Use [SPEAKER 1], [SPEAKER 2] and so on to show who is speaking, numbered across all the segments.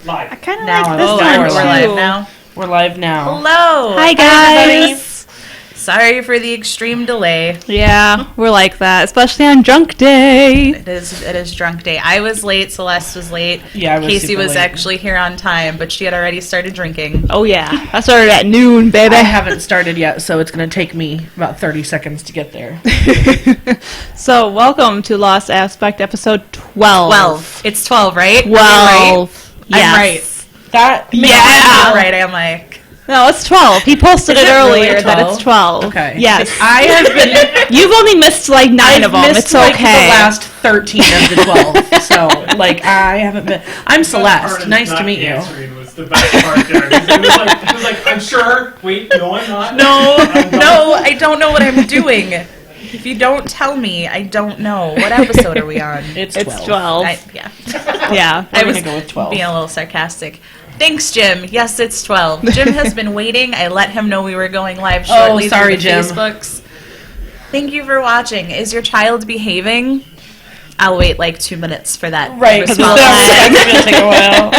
[SPEAKER 1] Live.
[SPEAKER 2] I kind of
[SPEAKER 3] Now
[SPEAKER 2] like this
[SPEAKER 3] we're
[SPEAKER 2] one
[SPEAKER 3] live.
[SPEAKER 2] too.
[SPEAKER 3] We're
[SPEAKER 4] live now.
[SPEAKER 3] We're live now.
[SPEAKER 4] Hello.
[SPEAKER 2] Hi guys.
[SPEAKER 4] Sorry for the extreme delay.
[SPEAKER 2] Yeah, we're like that, especially on drunk day.
[SPEAKER 4] It is drunk day. I was late. Celeste was late.
[SPEAKER 3] Yeah, I was
[SPEAKER 4] Casey
[SPEAKER 3] super
[SPEAKER 4] was
[SPEAKER 3] late.
[SPEAKER 4] actually here on time, but she had already started drinking.
[SPEAKER 2] Oh yeah, I started at noon, baby.
[SPEAKER 3] I haven't started yet, so it's going to take me about 30 seconds to get there.
[SPEAKER 2] So welcome to Lost Aspect episode 12.
[SPEAKER 4] 12. It's 12, right?
[SPEAKER 2] 12.
[SPEAKER 4] I'm
[SPEAKER 2] Yes.
[SPEAKER 4] right.
[SPEAKER 3] That
[SPEAKER 4] I'm
[SPEAKER 2] Yeah.
[SPEAKER 4] not right, am I?
[SPEAKER 2] No, it's 12. He posted
[SPEAKER 3] Is
[SPEAKER 2] it
[SPEAKER 3] it really
[SPEAKER 2] earlier that
[SPEAKER 3] 12?
[SPEAKER 2] it's 12.
[SPEAKER 3] Okay.
[SPEAKER 2] Yes.
[SPEAKER 3] I have been.
[SPEAKER 2] You've only missed like 9
[SPEAKER 3] I've
[SPEAKER 2] of them.
[SPEAKER 3] missed,
[SPEAKER 2] It's
[SPEAKER 3] like,
[SPEAKER 2] okay.
[SPEAKER 3] the last 13 of the 12. So, like, I haven't been. I'm Celeste. Nice to meet you.
[SPEAKER 1] Was the best part there. It was like, I'm sure. Wait, no, I'm not.
[SPEAKER 4] No, I don't know what I'm doing. If you don't tell me, I don't know. What episode are we on?
[SPEAKER 3] It's 12.
[SPEAKER 2] It's 12.
[SPEAKER 4] Yeah.
[SPEAKER 2] Yeah.
[SPEAKER 3] We're
[SPEAKER 4] I was
[SPEAKER 3] going to go with 12.
[SPEAKER 4] being a little sarcastic. Thanks, Jim. Yes, it's 12. Jim has been waiting. I let him know we were going live shortly.
[SPEAKER 3] sorry,
[SPEAKER 4] through the
[SPEAKER 3] Jim.
[SPEAKER 4] Facebooks. Thank you for watching. Is your child behaving? I'll wait like 2 minutes for that.
[SPEAKER 3] Right, because
[SPEAKER 4] response.
[SPEAKER 3] it's going to take a while.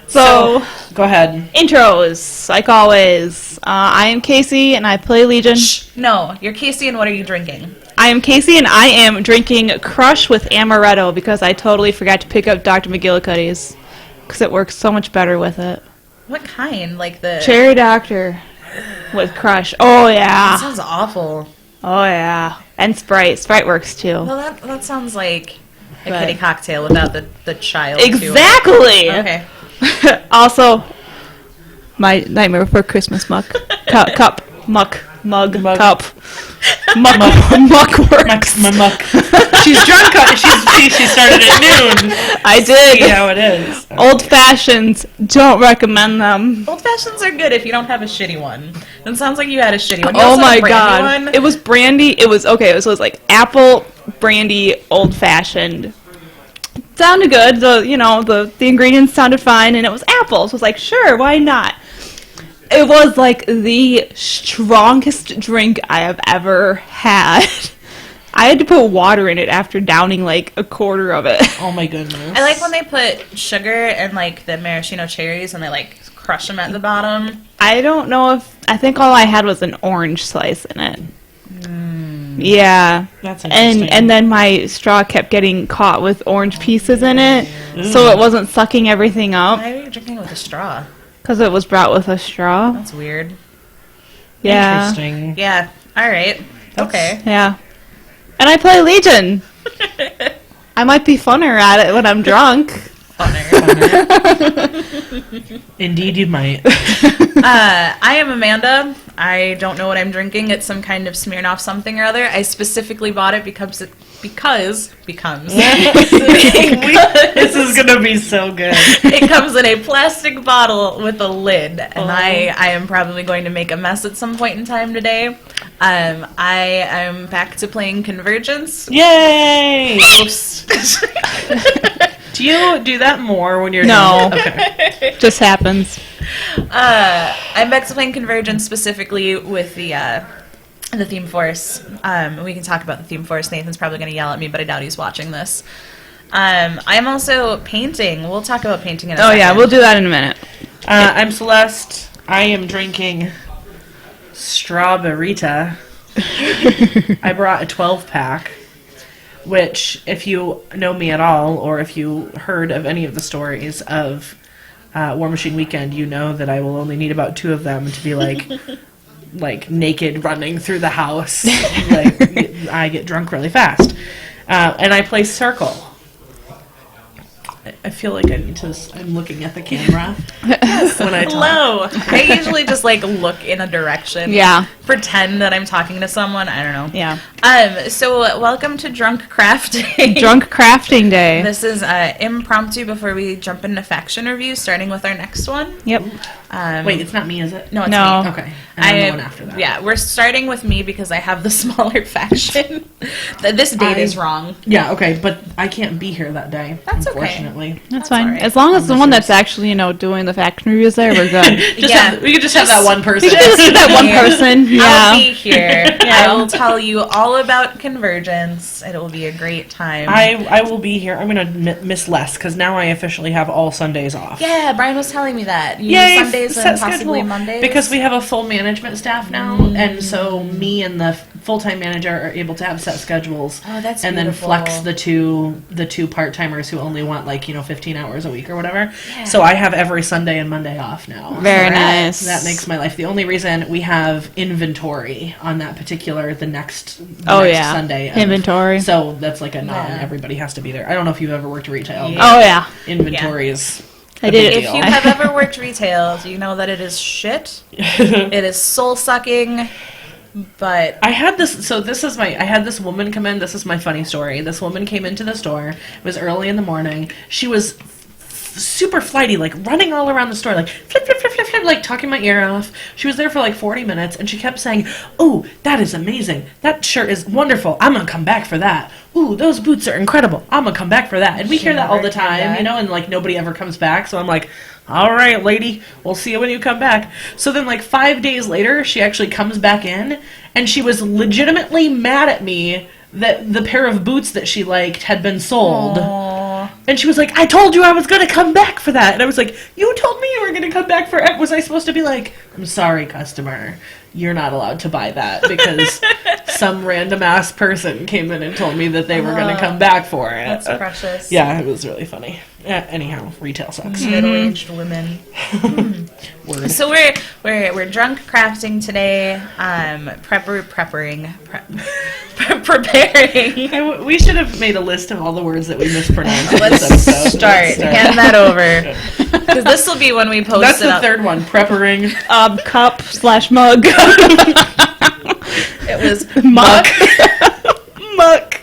[SPEAKER 2] So,
[SPEAKER 3] Go ahead.
[SPEAKER 2] intros, like always. I am Casey and I play Legion.
[SPEAKER 4] No, you're Casey, and what are you drinking?
[SPEAKER 2] I am Casey and I am drinking Crush with Amaretto because I totally forgot to pick up Dr. McGillicuddy's because it works so much better with it.
[SPEAKER 4] What kind? Like the...
[SPEAKER 2] Cherry Doctor with Crush. Oh,
[SPEAKER 4] That
[SPEAKER 2] yeah.
[SPEAKER 4] sounds awful.
[SPEAKER 2] Oh, yeah. And Sprite. Sprite works, too.
[SPEAKER 4] Well, that sounds like a
[SPEAKER 2] But-
[SPEAKER 4] kitty cocktail without the child. to it.
[SPEAKER 2] Exactly!
[SPEAKER 4] Okay.
[SPEAKER 2] Also, my Nightmare Before Christmas muck. Cup. Muck. Mug.
[SPEAKER 3] Mug.
[SPEAKER 2] Cup. Muck works.
[SPEAKER 3] My muck. She's drunk. She started at noon.
[SPEAKER 2] I
[SPEAKER 3] See
[SPEAKER 2] did.
[SPEAKER 3] how it is.
[SPEAKER 2] Old fashions. Don't recommend them.
[SPEAKER 4] Old fashions are good if you don't have a shitty one. It sounds like you had a shitty one. You
[SPEAKER 2] Oh
[SPEAKER 4] also had
[SPEAKER 2] my
[SPEAKER 4] a brandy
[SPEAKER 2] god.
[SPEAKER 4] one.
[SPEAKER 2] It was brandy. It was okay. It was like apple brandy old fashioned. Sounded good. The ingredients sounded fine and it was apples. I was like, sure, why not? It was like the strongest drink I have ever had. I had to put water in it after downing like a quarter of it.
[SPEAKER 3] Oh my goodness.
[SPEAKER 4] I like when they put sugar and like the maraschino cherries and they like crush them at the bottom.
[SPEAKER 2] I don't know I think all I had was an orange slice in it. Yeah.
[SPEAKER 3] That's interesting.
[SPEAKER 2] And then my straw kept getting caught with orange pieces in it, so it wasn't sucking everything up
[SPEAKER 4] Why are you drinking with a straw?
[SPEAKER 2] because it was brought with a straw.
[SPEAKER 4] That's weird.
[SPEAKER 2] Yeah.
[SPEAKER 3] Interesting.
[SPEAKER 4] Yeah. All right. Okay.
[SPEAKER 2] Yeah. And I play Legion. I might be funner at it when I'm drunk.
[SPEAKER 3] Indeed, you might.
[SPEAKER 4] I am Amanda. I don't know what I'm drinking. It's some kind of Smirnoff something or other. I specifically bought it because
[SPEAKER 3] This is gonna be so good.
[SPEAKER 4] it comes in a plastic bottle with a lid, and I am probably going to make a mess at some point in time today. I am back to playing Convergence.
[SPEAKER 3] Yay!
[SPEAKER 4] Gross.
[SPEAKER 3] Do you do that more when you're
[SPEAKER 2] No.
[SPEAKER 3] Okay.
[SPEAKER 2] Just happens.
[SPEAKER 4] I'm back to playing Convergence specifically with the Theme Force. We can talk about the Theme Force. Nathan's probably going to yell at me, but I doubt he's watching this. I'm also painting. We'll talk about painting in a second.
[SPEAKER 2] Oh yeah, we'll do that in a minute.
[SPEAKER 3] I'm Celeste. I am drinking Strawberryta. I brought a 12-pack, which, if you know me at all, or if you heard of any of the stories of War Machine Weekend, you know that I will only need about 2 of them to be like naked running through the house. I get drunk really fast. And I play Circle. I feel like I need to... I'm looking at the camera when I talk.
[SPEAKER 4] Hello. I usually just look in a direction.
[SPEAKER 2] Yeah.
[SPEAKER 4] Pretend that I'm talking to someone. I don't know.
[SPEAKER 2] Yeah.
[SPEAKER 4] So welcome to Drunk Crafting.
[SPEAKER 2] Drunk crafting day.
[SPEAKER 4] This is impromptu before we jump into faction reviews, starting with our next one.
[SPEAKER 2] Yep.
[SPEAKER 3] Wait, it's not me, is it?
[SPEAKER 4] No, it's
[SPEAKER 2] No.
[SPEAKER 4] me.
[SPEAKER 3] Okay. And I'm the one after that.
[SPEAKER 4] Yeah, we're starting with me because I have the smaller faction. This date is wrong.
[SPEAKER 3] Yeah, okay, but I can't be here that day.
[SPEAKER 4] That's okay.
[SPEAKER 3] Unfortunately. sorry.
[SPEAKER 2] That's fine.
[SPEAKER 4] all right.
[SPEAKER 2] As long as the one that's actually, doing the factory reviews there, we're good.
[SPEAKER 3] We could just have that one person.
[SPEAKER 2] That one person.
[SPEAKER 4] I'll
[SPEAKER 2] Yeah.
[SPEAKER 4] be here. I will tell you all about Convergence. It will be a great time.
[SPEAKER 3] I will be here. I'm going to miss less because now I officially have all Sundays off.
[SPEAKER 4] Yeah, Brian was telling me that. You
[SPEAKER 3] Yay,
[SPEAKER 4] Sundays
[SPEAKER 3] set
[SPEAKER 4] and possibly
[SPEAKER 3] schedule.
[SPEAKER 4] Mondays.
[SPEAKER 3] Because we have a full management staff now, and so me and the full-time manager are able to have set schedules.
[SPEAKER 4] Oh, that's
[SPEAKER 3] and
[SPEAKER 4] beautiful.
[SPEAKER 3] then flex the two part-timers who only want 15 hours a week or whatever. Yeah. So I have every Sunday and Monday off now.
[SPEAKER 2] Very nice.
[SPEAKER 3] That makes my life. The only reason we have inventory on that particular the next Sunday
[SPEAKER 2] inventory.
[SPEAKER 3] So that's like a non. Everybody has to be there. I don't know if you've ever worked retail.
[SPEAKER 4] Yeah.
[SPEAKER 2] Oh yeah.
[SPEAKER 3] Inventory is.
[SPEAKER 2] I did.
[SPEAKER 4] If you have ever worked retail, you know that it is shit. It is soul sucking. But
[SPEAKER 3] I had this. So I had this woman come in. This is my funny story. This woman came into the store. It was early in the morning. She was super flighty, like running all around the store, like flip, flip, flip, flip, flip, like talking my ear off. She was there for like 40 minutes, and she kept saying, "Oh, that is amazing. That shirt is wonderful. I'm gonna come back for that. Ooh, those boots are incredible. I'm gonna come back for that." And we hear that all the time, and like nobody ever comes back. So I'm like, all right, lady, we'll see you when you come back. So then like 5 days later, she actually comes back in, and she was legitimately mad at me that the pair of boots that she liked had been sold.
[SPEAKER 4] Aww.
[SPEAKER 3] And she was like, "I told you I was going to come back for that." And I was like, "You told me you were going to come back for it." Was I supposed to be like, "I'm sorry, customer. You're not allowed to buy that because some random ass person came in and told me that they were going to come back for it."
[SPEAKER 4] That's precious.
[SPEAKER 3] Yeah, it was really funny. Anyhow, retail sucks.
[SPEAKER 4] Middle-aged women.
[SPEAKER 3] Word.
[SPEAKER 4] So we're drunk crafting today. Preppering.
[SPEAKER 3] We should have made a list of all the words that we mispronounced.
[SPEAKER 4] Let's
[SPEAKER 3] in this episode.
[SPEAKER 4] start. Hand that over. Because this will be when we post
[SPEAKER 3] That's
[SPEAKER 4] it
[SPEAKER 3] the
[SPEAKER 4] up.
[SPEAKER 3] third one. Preppering.
[SPEAKER 2] Cup/mug.
[SPEAKER 4] It was
[SPEAKER 2] Muck.
[SPEAKER 3] Muck.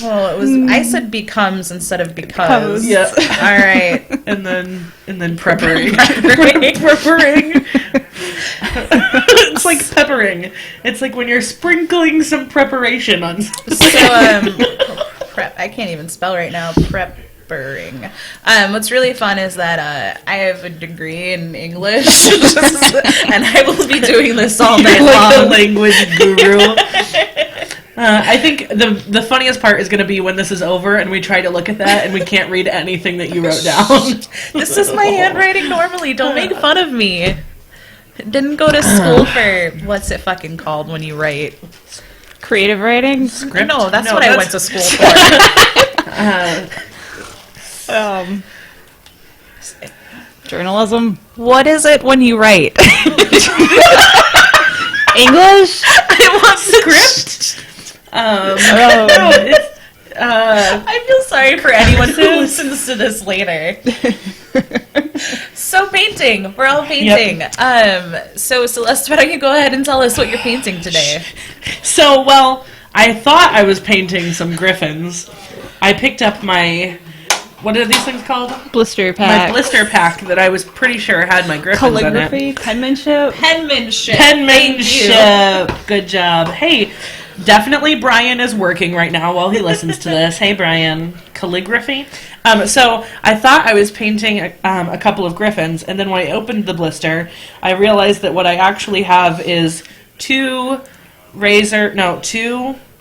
[SPEAKER 4] well, it was. I said becomes instead of because.
[SPEAKER 3] Yeah.
[SPEAKER 4] All right.
[SPEAKER 3] And then preppering.
[SPEAKER 4] Preppering.
[SPEAKER 3] Preppering. It's like peppering. It's like when you're sprinkling some preparation on something.
[SPEAKER 4] So prep. I can't even spell right now. Preppering. What's really fun is that I have a degree in English, and I will be doing this all night
[SPEAKER 3] like the
[SPEAKER 4] long.
[SPEAKER 3] language guru. I think the funniest part is going to be when this is over and we try to look at that and we can't read anything that you wrote down.
[SPEAKER 4] This is my handwriting normally. Don't make fun of me. Didn't go to school for what's it fucking called when you write?
[SPEAKER 2] Creative writing.
[SPEAKER 3] Script?
[SPEAKER 4] No, that's
[SPEAKER 3] No,
[SPEAKER 4] what I went to school for.
[SPEAKER 2] Journalism.
[SPEAKER 4] What is it when you write?
[SPEAKER 2] English.
[SPEAKER 4] I want
[SPEAKER 3] Script? No, it's,
[SPEAKER 4] I feel sorry for anyone who listens to this later. So painting. We're all painting. Yep. So Celeste, why don't you go ahead and tell us what you're painting today?
[SPEAKER 3] So, well, I thought I was painting some griffins. I picked up my... What are these things called?
[SPEAKER 2] Blister pack.
[SPEAKER 3] My blister pack that I was pretty sure had my griffins
[SPEAKER 2] Calligraphy.
[SPEAKER 3] in it.
[SPEAKER 2] Penmanship.
[SPEAKER 4] Penmanship.
[SPEAKER 3] Penmanship. Good job. Hey, definitely Brian is working right now while he listens to this. Hey, Brian. Calligraphy. So I thought I was painting a couple of griffins, and then when I opened the blister, I realized that what I actually have is two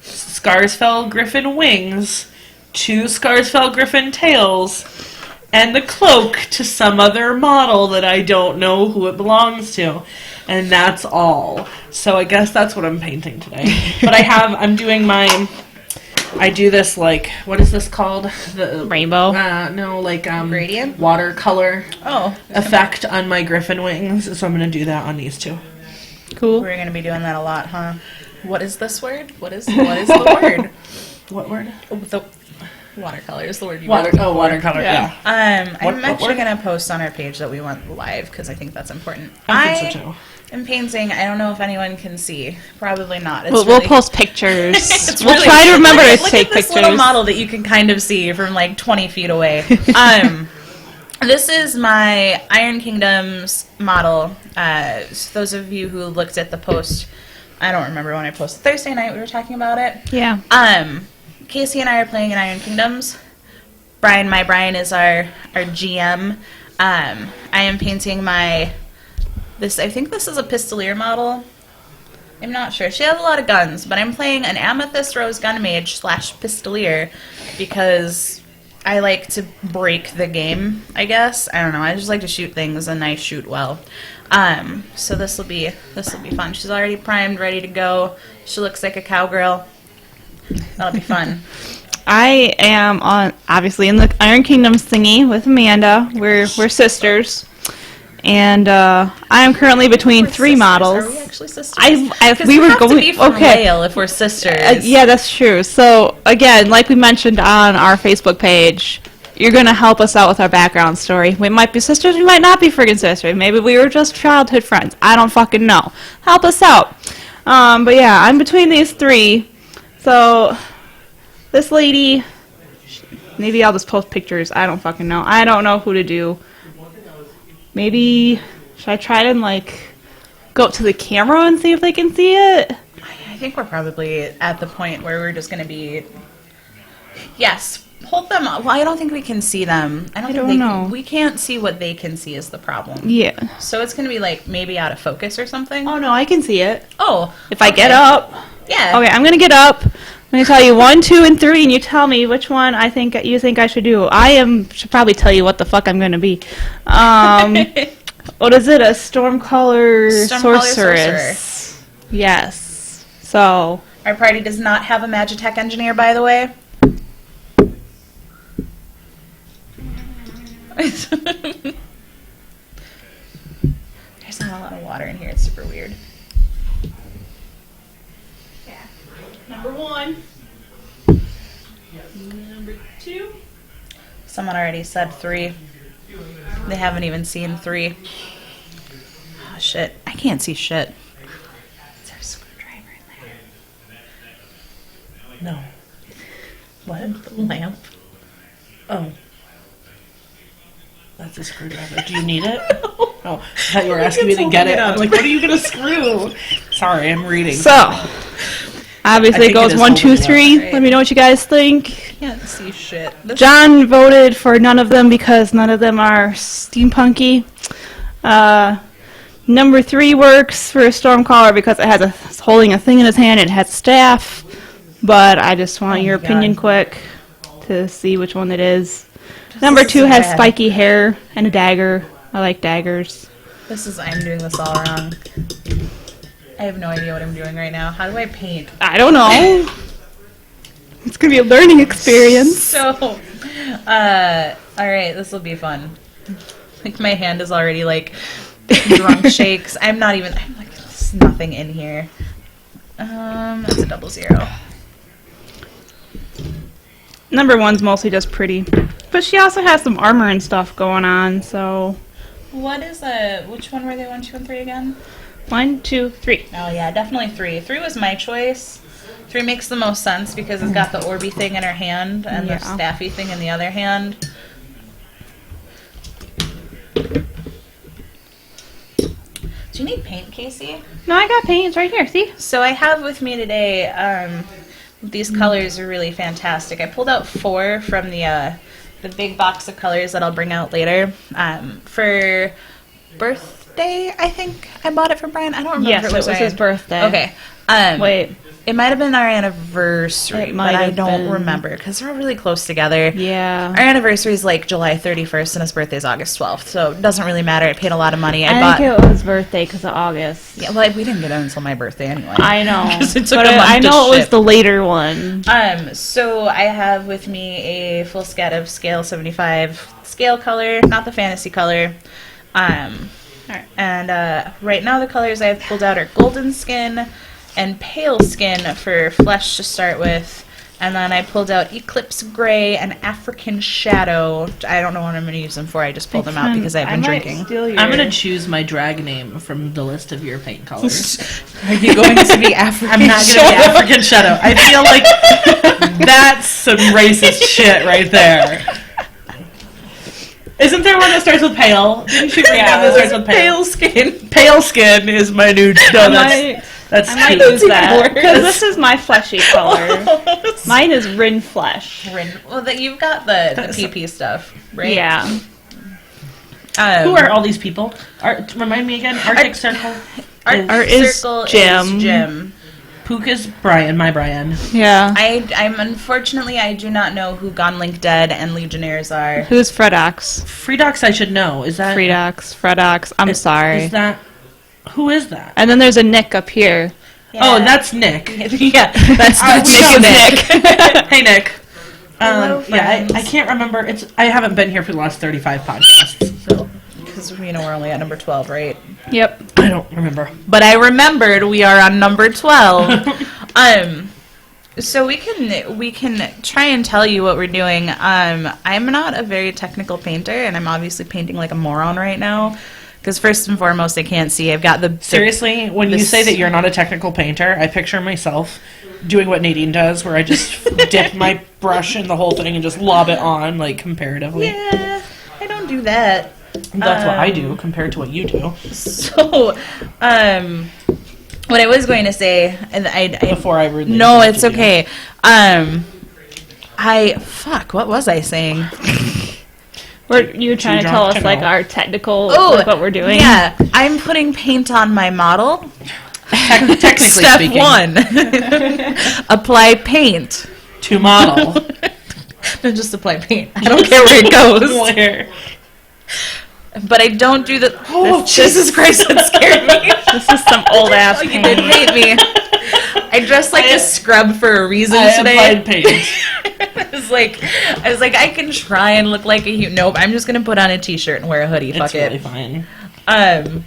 [SPEAKER 3] Scarsfell Griffin wings, two Scarsfell Griffin tails, and the cloak to some other model that I don't know who it belongs to. And that's all. So I guess that's what I'm painting today. But I'm doing I do this, like, what is this called? The
[SPEAKER 2] Rainbow.
[SPEAKER 3] No, like,
[SPEAKER 4] Gradient?
[SPEAKER 3] watercolor
[SPEAKER 4] Oh.
[SPEAKER 3] effect on my griffin wings. So I'm going to do that on these two.
[SPEAKER 2] Cool.
[SPEAKER 4] We're going to be doing that a lot, huh? What is this word? What is the word?
[SPEAKER 3] What word?
[SPEAKER 4] The watercolor is the word you
[SPEAKER 3] Watercolor, yeah.
[SPEAKER 4] I'm
[SPEAKER 3] What
[SPEAKER 4] actually
[SPEAKER 3] word?
[SPEAKER 4] going to post on our page that we want live because I think that's important.
[SPEAKER 3] I think so, too.
[SPEAKER 4] am painting. I don't know if anyone can see. Probably not. It's
[SPEAKER 2] We'll post pictures.
[SPEAKER 4] It's
[SPEAKER 2] We'll
[SPEAKER 4] really-
[SPEAKER 2] try to remember to
[SPEAKER 4] look
[SPEAKER 2] take
[SPEAKER 4] at this
[SPEAKER 2] pictures.
[SPEAKER 4] little model that you can kind of see from like 20 feet away. This is my Iron Kingdoms model. So those of you who looked at the post, I don't remember when I posted. Thursday night we were talking about it.
[SPEAKER 2] Yeah.
[SPEAKER 4] Casey and I are playing in Iron Kingdoms. Brian. Brian is our GM. I am painting I think this is a Pistolier model. I'm not sure. She has a lot of guns, but I'm playing an Amethyst Rose Gun Mage / Pistolier because I like to break the game, I guess. I don't know. I just like to shoot things, and I shoot well. So this will be fun. She's already primed, ready to go. She looks like a cowgirl. That'll be fun.
[SPEAKER 2] I am obviously in the Iron Kingdom thingy with Amanda. We're sisters. And I am currently between three models.
[SPEAKER 4] Are we actually sisters?
[SPEAKER 2] We were
[SPEAKER 4] have
[SPEAKER 2] going
[SPEAKER 4] to be from
[SPEAKER 2] okay.
[SPEAKER 4] Whale if we're sisters.
[SPEAKER 2] Yeah, that's true. So again, like we mentioned on our Facebook page, you're gonna help us out with our background story. We might be sisters, we might not be friggin' sisters. Maybe we were just childhood friends. I don't fucking know. Help us out. But yeah, I'm between these three. So this lady, maybe I'll just post pictures. I don't fucking know. I don't know who to do. Maybe, should I try to, go up to the camera and see if they can see it?
[SPEAKER 4] I think we're probably at the point where we're just going to be... Yes, hold them up. Well, I don't think we can see them. I don't know. We can't see what they can see is the problem.
[SPEAKER 2] Yeah.
[SPEAKER 4] So it's going to be, maybe out of focus or something?
[SPEAKER 2] Oh, no, I can see it.
[SPEAKER 4] Oh.
[SPEAKER 2] If I get up.
[SPEAKER 4] Yeah.
[SPEAKER 2] Okay, I'm going to get up. I'm going to tell you 1, 2, and 3, and you tell me which one you think I should do. Should probably tell you what the fuck I'm going to be. What is it? A Stormcaller Sorceress. Yes. So.
[SPEAKER 4] Our party does not have a Magitech engineer, by the way. There's not a lot of water in here. It's super weird.
[SPEAKER 2] Number 1. Number 2.
[SPEAKER 4] Someone already said 3. They haven't even seen 3. Oh, shit. I can't see shit. Is there a screwdriver in there?
[SPEAKER 3] No. What? The lamp? Oh. That's a screwdriver. Do you need it? Oh, I thought you were asking me to get it. I'm like, what are you going to screw? Sorry, I'm reading.
[SPEAKER 2] So, obviously it goes 1, 2, 3.
[SPEAKER 4] Right.
[SPEAKER 2] Let me know what you guys think.
[SPEAKER 4] Can't see shit.
[SPEAKER 2] John voted for none of them because none of them are steampunky. Number 3 works for a Stormcaller because it's holding a thing in his hand. It has staff. But I just want your opinion quick to see which one it is. Number 2 has spiky hair and a dagger. I like daggers.
[SPEAKER 4] I'm doing this all wrong. I have no idea what I'm doing right now. How do I paint?
[SPEAKER 2] I don't know. It's going to be a learning experience.
[SPEAKER 4] So, alright, this will be fun. My hand is already, drunk shakes. I'm there's nothing in here. It's a 0.
[SPEAKER 2] Number 1's mostly just pretty. But she also has some armor and stuff going on, so...
[SPEAKER 4] Which one were they, 1, 2, and 3 again?
[SPEAKER 2] 1, 2, 3.
[SPEAKER 4] Oh yeah, definitely 3. 3 was my choice. 3 makes the most sense because it's got the orby thing in her hand and the staffy thing in the other hand. Do you need paint, Casey?
[SPEAKER 2] No, I got paint. It's right here, see?
[SPEAKER 4] So I have with me today, these colors are really fantastic. I pulled out 4 from the big box of colors that I'll bring out later. For birthday, I think I bought it for Brian. I don't remember
[SPEAKER 2] Yes,
[SPEAKER 4] if it was
[SPEAKER 2] his birthday.
[SPEAKER 4] Okay.
[SPEAKER 2] Wait.
[SPEAKER 4] It might have been our anniversary, but I don't remember because they're all really close together.
[SPEAKER 2] Yeah.
[SPEAKER 4] Our anniversary is July 31st and his birthday is August 12th, so it doesn't really matter. I paid a lot of money.
[SPEAKER 2] I think it was birthday because of August.
[SPEAKER 4] Yeah, well, we didn't get it until my birthday anyway.
[SPEAKER 2] I know.
[SPEAKER 4] It took
[SPEAKER 2] but
[SPEAKER 4] a month
[SPEAKER 2] I know
[SPEAKER 4] to
[SPEAKER 2] it was the later one.
[SPEAKER 4] So I have with me a full scat of scale 75 scale color, not the fantasy color. And right now the colors I have pulled out are golden skin and pale skin for flesh to start with, and then I pulled out Eclipse Gray and African Shadow. I don't know what I'm going to use them for. I just pulled them out because I've been drinking.
[SPEAKER 3] I'm going to choose my drag name from the list of your paint colors.
[SPEAKER 4] Are you going to be African
[SPEAKER 3] I'm not going to be African Shadow. I feel like that's some racist shit right there. Isn't there one that starts with pale? Didn't you read one that starts with pale?
[SPEAKER 4] Pale skin.
[SPEAKER 3] Pale skin is my new... No, that's
[SPEAKER 2] I might
[SPEAKER 3] cute.
[SPEAKER 2] use that because this is my fleshy color. Mine is Rin Flesh.
[SPEAKER 4] Well, that you've got the PP stuff, right?
[SPEAKER 2] Yeah.
[SPEAKER 3] Who are all these people? Remind me again. Arctic Circle.
[SPEAKER 2] Art is
[SPEAKER 4] Circle
[SPEAKER 2] Jim.
[SPEAKER 4] is Jim.
[SPEAKER 3] Pook is Brian, my Brian.
[SPEAKER 2] Yeah.
[SPEAKER 4] I'm unfortunately I do not know who Gone Link Dead and Legionnaires are.
[SPEAKER 2] Who's Fredox?
[SPEAKER 3] Fredox I should know. Is that...
[SPEAKER 2] Fredox. I'm sorry.
[SPEAKER 3] Is that... Who is that?
[SPEAKER 2] And then there's a Nick up here.
[SPEAKER 4] Yeah.
[SPEAKER 3] Oh, that's Nick.
[SPEAKER 4] Yeah, that's
[SPEAKER 2] Nick.
[SPEAKER 3] Hey, Nick.
[SPEAKER 4] Hello, friends.
[SPEAKER 3] I can't remember. I haven't been here for the last 35 podcasts, so
[SPEAKER 4] because we're only at number 12, right?
[SPEAKER 2] Yep.
[SPEAKER 3] I don't remember.
[SPEAKER 4] But I remembered we are on number 12. So we can try and tell you what we're doing. I'm not a very technical painter, and I'm obviously painting like a moron right now. Because first and foremost, I can't see. I've got the...
[SPEAKER 3] Seriously, when you say that you're not a technical painter, I picture myself doing what Nadine does, where I just dip my brush in the whole thing and just lob it on, like, comparatively.
[SPEAKER 4] Yeah, I don't do that.
[SPEAKER 3] That's what I do, compared to what you do.
[SPEAKER 4] So, what I was going to say...
[SPEAKER 3] Before I read
[SPEAKER 4] No, it's okay. What was I saying?
[SPEAKER 2] You were trying to tell us, like, our technical, like, what we're doing?
[SPEAKER 4] Yeah. I'm putting paint on my model.
[SPEAKER 3] Technically
[SPEAKER 4] Step
[SPEAKER 3] speaking.
[SPEAKER 4] 1. Apply paint.
[SPEAKER 3] To model.
[SPEAKER 4] No, just apply paint. I don't care where it goes.
[SPEAKER 3] Where?
[SPEAKER 4] But I don't do the...
[SPEAKER 3] Oh,
[SPEAKER 4] Jesus Christ, that scared me.
[SPEAKER 2] This is some old-ass
[SPEAKER 4] You
[SPEAKER 2] paint.
[SPEAKER 4] did hate me. I dressed like a scrub for a reason today.
[SPEAKER 3] I applied paint.
[SPEAKER 4] I was like, I can try and look like a nope. I'm just gonna put on a t-shirt and wear a hoodie. Fuck
[SPEAKER 3] It's really
[SPEAKER 4] it.
[SPEAKER 3] fine.
[SPEAKER 4] Um,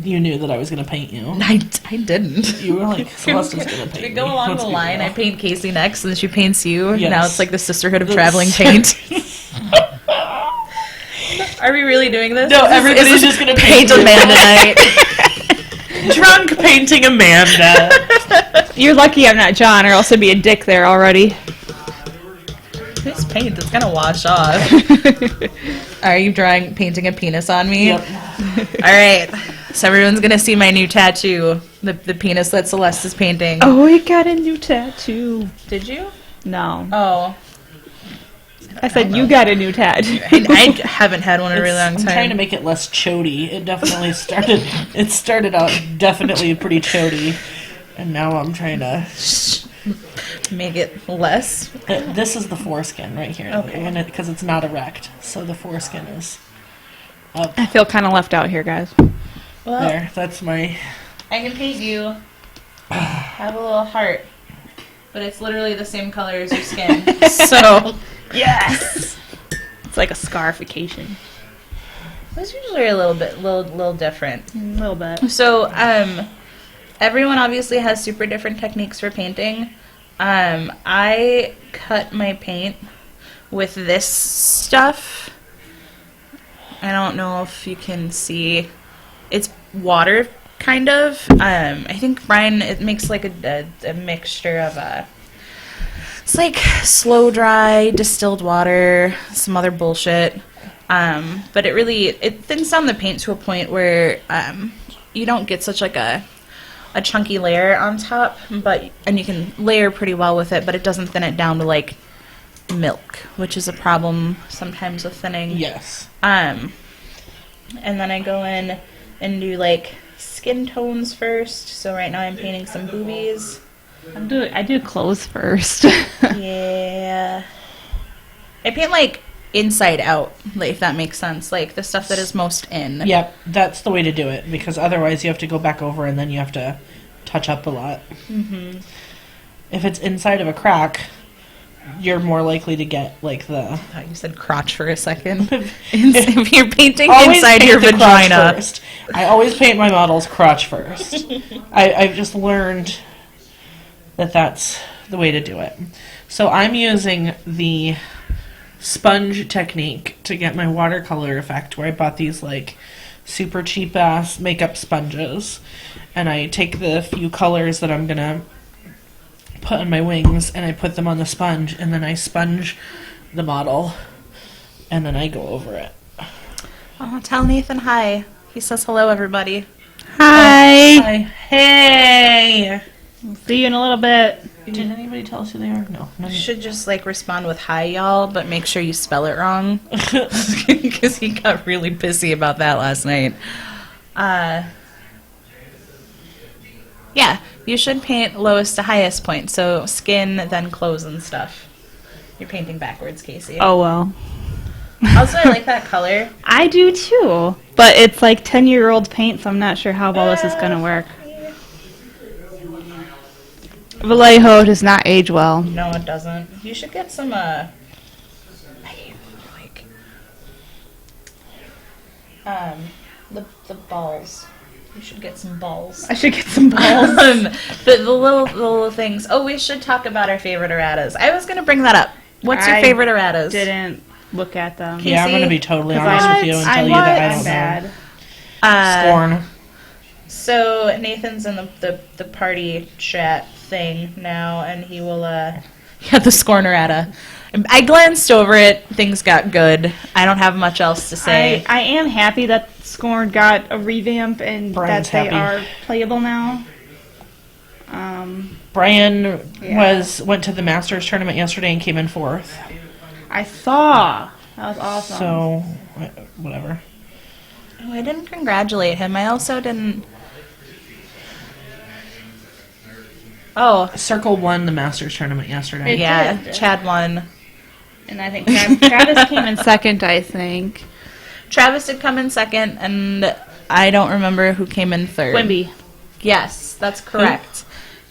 [SPEAKER 3] You knew that I was going to paint you.
[SPEAKER 4] I didn't.
[SPEAKER 3] You were like, Celeste's going to paint
[SPEAKER 4] We
[SPEAKER 3] me.
[SPEAKER 4] go along
[SPEAKER 3] Let's
[SPEAKER 4] the
[SPEAKER 3] be
[SPEAKER 4] line.
[SPEAKER 3] real.
[SPEAKER 4] I paint Casey next, and then she paints you.
[SPEAKER 3] Yes.
[SPEAKER 4] Now it's like the Sisterhood of Traveling Paint. Are we really doing this?
[SPEAKER 3] No,
[SPEAKER 4] Is this-
[SPEAKER 3] everybody's
[SPEAKER 4] is this
[SPEAKER 3] just going to paint
[SPEAKER 4] paint
[SPEAKER 3] you.
[SPEAKER 4] Amanda night.
[SPEAKER 3] Drunk painting Amanda.
[SPEAKER 2] You're lucky I'm not John, or else it'd be a dick there already.
[SPEAKER 4] This paint is gonna wash off. Are you painting a penis on me?
[SPEAKER 3] Yep.
[SPEAKER 4] All right. So everyone's gonna see my new tattoo, the penis that Celeste is painting.
[SPEAKER 2] Oh, we got a new tattoo.
[SPEAKER 4] Did you?
[SPEAKER 2] No.
[SPEAKER 4] Oh,
[SPEAKER 2] I said you got a new tattoo.
[SPEAKER 4] I haven't had one in a really long
[SPEAKER 3] I'm trying to
[SPEAKER 4] time.
[SPEAKER 3] make it less chody. It definitely started. It started out definitely pretty chody, and now I'm trying to.
[SPEAKER 4] Make it less.
[SPEAKER 3] This is the foreskin right here,
[SPEAKER 4] Okay.
[SPEAKER 3] because it's not erect, so the foreskin is up
[SPEAKER 2] I feel kind of left out here, guys.
[SPEAKER 4] Well,
[SPEAKER 3] there. That's my.
[SPEAKER 4] I can paint you. Have a little heart, but it's literally the same color as your skin. So
[SPEAKER 2] Yes! It's like a scarification.
[SPEAKER 4] it's usually a little different.
[SPEAKER 2] A little bit.
[SPEAKER 4] So, everyone obviously has super different techniques for painting. I cut my paint with this stuff. I don't know if you can see. It's water, kind of. I think Brian, it makes like a mixture of it's like slow dry, distilled water, some other bullshit. But it thins down the paint to a point where you don't get such like a chunky layer on top, and you can layer pretty well with it, but it doesn't thin it down to like milk, which is a problem sometimes with thinning.
[SPEAKER 3] Yes.
[SPEAKER 4] And then I go in and do like skin tones first. So right now I'm painting some boobies.
[SPEAKER 2] I do clothes first.
[SPEAKER 4] Yeah. I paint like inside out, like, if that makes sense. Like the stuff that is most in.
[SPEAKER 3] Yep, that's the way to do it, because otherwise you have to go back over and then you have to touch up a lot.
[SPEAKER 4] Mm-hmm.
[SPEAKER 3] If it's inside of a crack, you're more likely to get like the.
[SPEAKER 4] I thought you said crotch for a second. If you're painting
[SPEAKER 3] Always
[SPEAKER 4] inside
[SPEAKER 3] paint
[SPEAKER 4] your
[SPEAKER 3] the crotch
[SPEAKER 4] vagina.
[SPEAKER 3] first. I always paint my models crotch first. I've just learned that that's the way to do it. So I'm using the sponge technique to get my watercolor effect, where I bought these like super cheap ass makeup sponges, and I take the few colors that I'm gonna put on my wings and I put them on the sponge, and then I sponge the model, and then I go over it.
[SPEAKER 4] Oh, tell Nathan hi. He says hello, everybody.
[SPEAKER 2] Hi!
[SPEAKER 3] Hi. Hey!
[SPEAKER 2] See you in a little bit.
[SPEAKER 3] Did anybody tell us who they are? No.
[SPEAKER 4] You should just like respond with "Hi, y'all," but make sure you spell it wrong, because he got really pissy about that last night. Yeah, you should paint lowest to highest point, so skin, then clothes and stuff. You're painting backwards, Casey.
[SPEAKER 2] Oh, well.
[SPEAKER 4] Also, I like that color.
[SPEAKER 2] I do too. But it's like 10-year-old paint, so I'm not sure how well this is going to work. Vallejo does not age well.
[SPEAKER 4] No, it doesn't. You should get some, the balls. You should get some balls.
[SPEAKER 2] I should get some balls.
[SPEAKER 4] The little things. Oh, we should talk about our favorite erratas. I was going to bring that up. What's your favorite erratas?
[SPEAKER 2] Didn't look at them.
[SPEAKER 3] Yeah, I'm going to be totally
[SPEAKER 2] 'Cause
[SPEAKER 3] honest with you and tell you that I don't
[SPEAKER 2] bad.
[SPEAKER 3] know. Scorn.
[SPEAKER 4] So Nathan's in the party chat thing now, and he will yeah, the Scorn errata. I glanced over it. Things got good. I don't have much else to say.
[SPEAKER 2] I am happy that Scorn got a revamp and
[SPEAKER 3] Brian's
[SPEAKER 2] that they
[SPEAKER 3] happy.
[SPEAKER 2] are playable now.
[SPEAKER 3] Brian
[SPEAKER 2] Yeah.
[SPEAKER 3] went to the Masters tournament yesterday and came in 4th.
[SPEAKER 2] I saw. That was awesome.
[SPEAKER 3] So, whatever.
[SPEAKER 4] Oh, I didn't congratulate him. I also didn't. Oh,
[SPEAKER 3] Circle won the Masters tournament yesterday.
[SPEAKER 2] It
[SPEAKER 4] yeah,
[SPEAKER 2] did.
[SPEAKER 4] Chad won.
[SPEAKER 2] And I think Travis came in second, I think.
[SPEAKER 4] Travis did come in second, and I don't remember who came in third.
[SPEAKER 2] Quimby.
[SPEAKER 4] Yes, that's correct.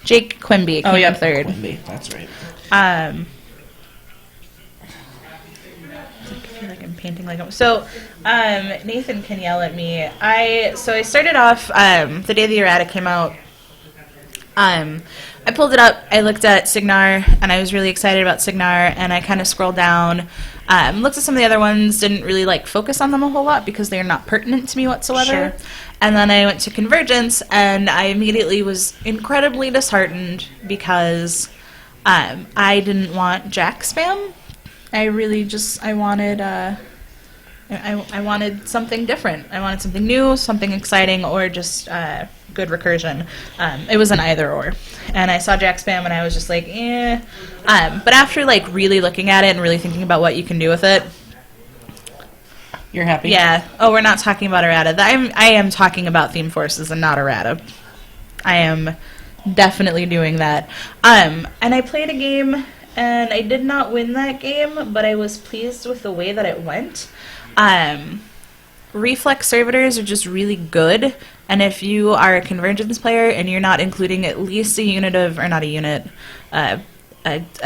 [SPEAKER 4] Jake Quimby came in third.
[SPEAKER 3] Quimby, that's right.
[SPEAKER 4] I feel like I'm painting like so. Nathan can yell at me. I started off the day the errata came out. I pulled it up. I looked at Signar, and I was really excited about Signar. And I kind of scrolled down, looked at some of the other ones. Didn't really focus on them a whole lot because they are not pertinent to me whatsoever.
[SPEAKER 3] Sure.
[SPEAKER 4] And then I went to Convergence, and I immediately was incredibly disheartened because I didn't want Jack spam. I really I wanted I wanted something different. I wanted something new, something exciting, or just good recursion. It was an either or. And I saw Jack spam, and I was just like, eh. But after really looking at it and really thinking about what you can do with it,
[SPEAKER 3] You're happy?
[SPEAKER 4] yeah. Oh, we're not talking about errata. I am talking about theme forces and not errata. I am definitely doing that. And I played a game, and I did not win that game, but I was pleased with the way that it went. Reflex servitors are just really good, and if you are a Convergence player and you're not including at least a unit of, or not a unit, a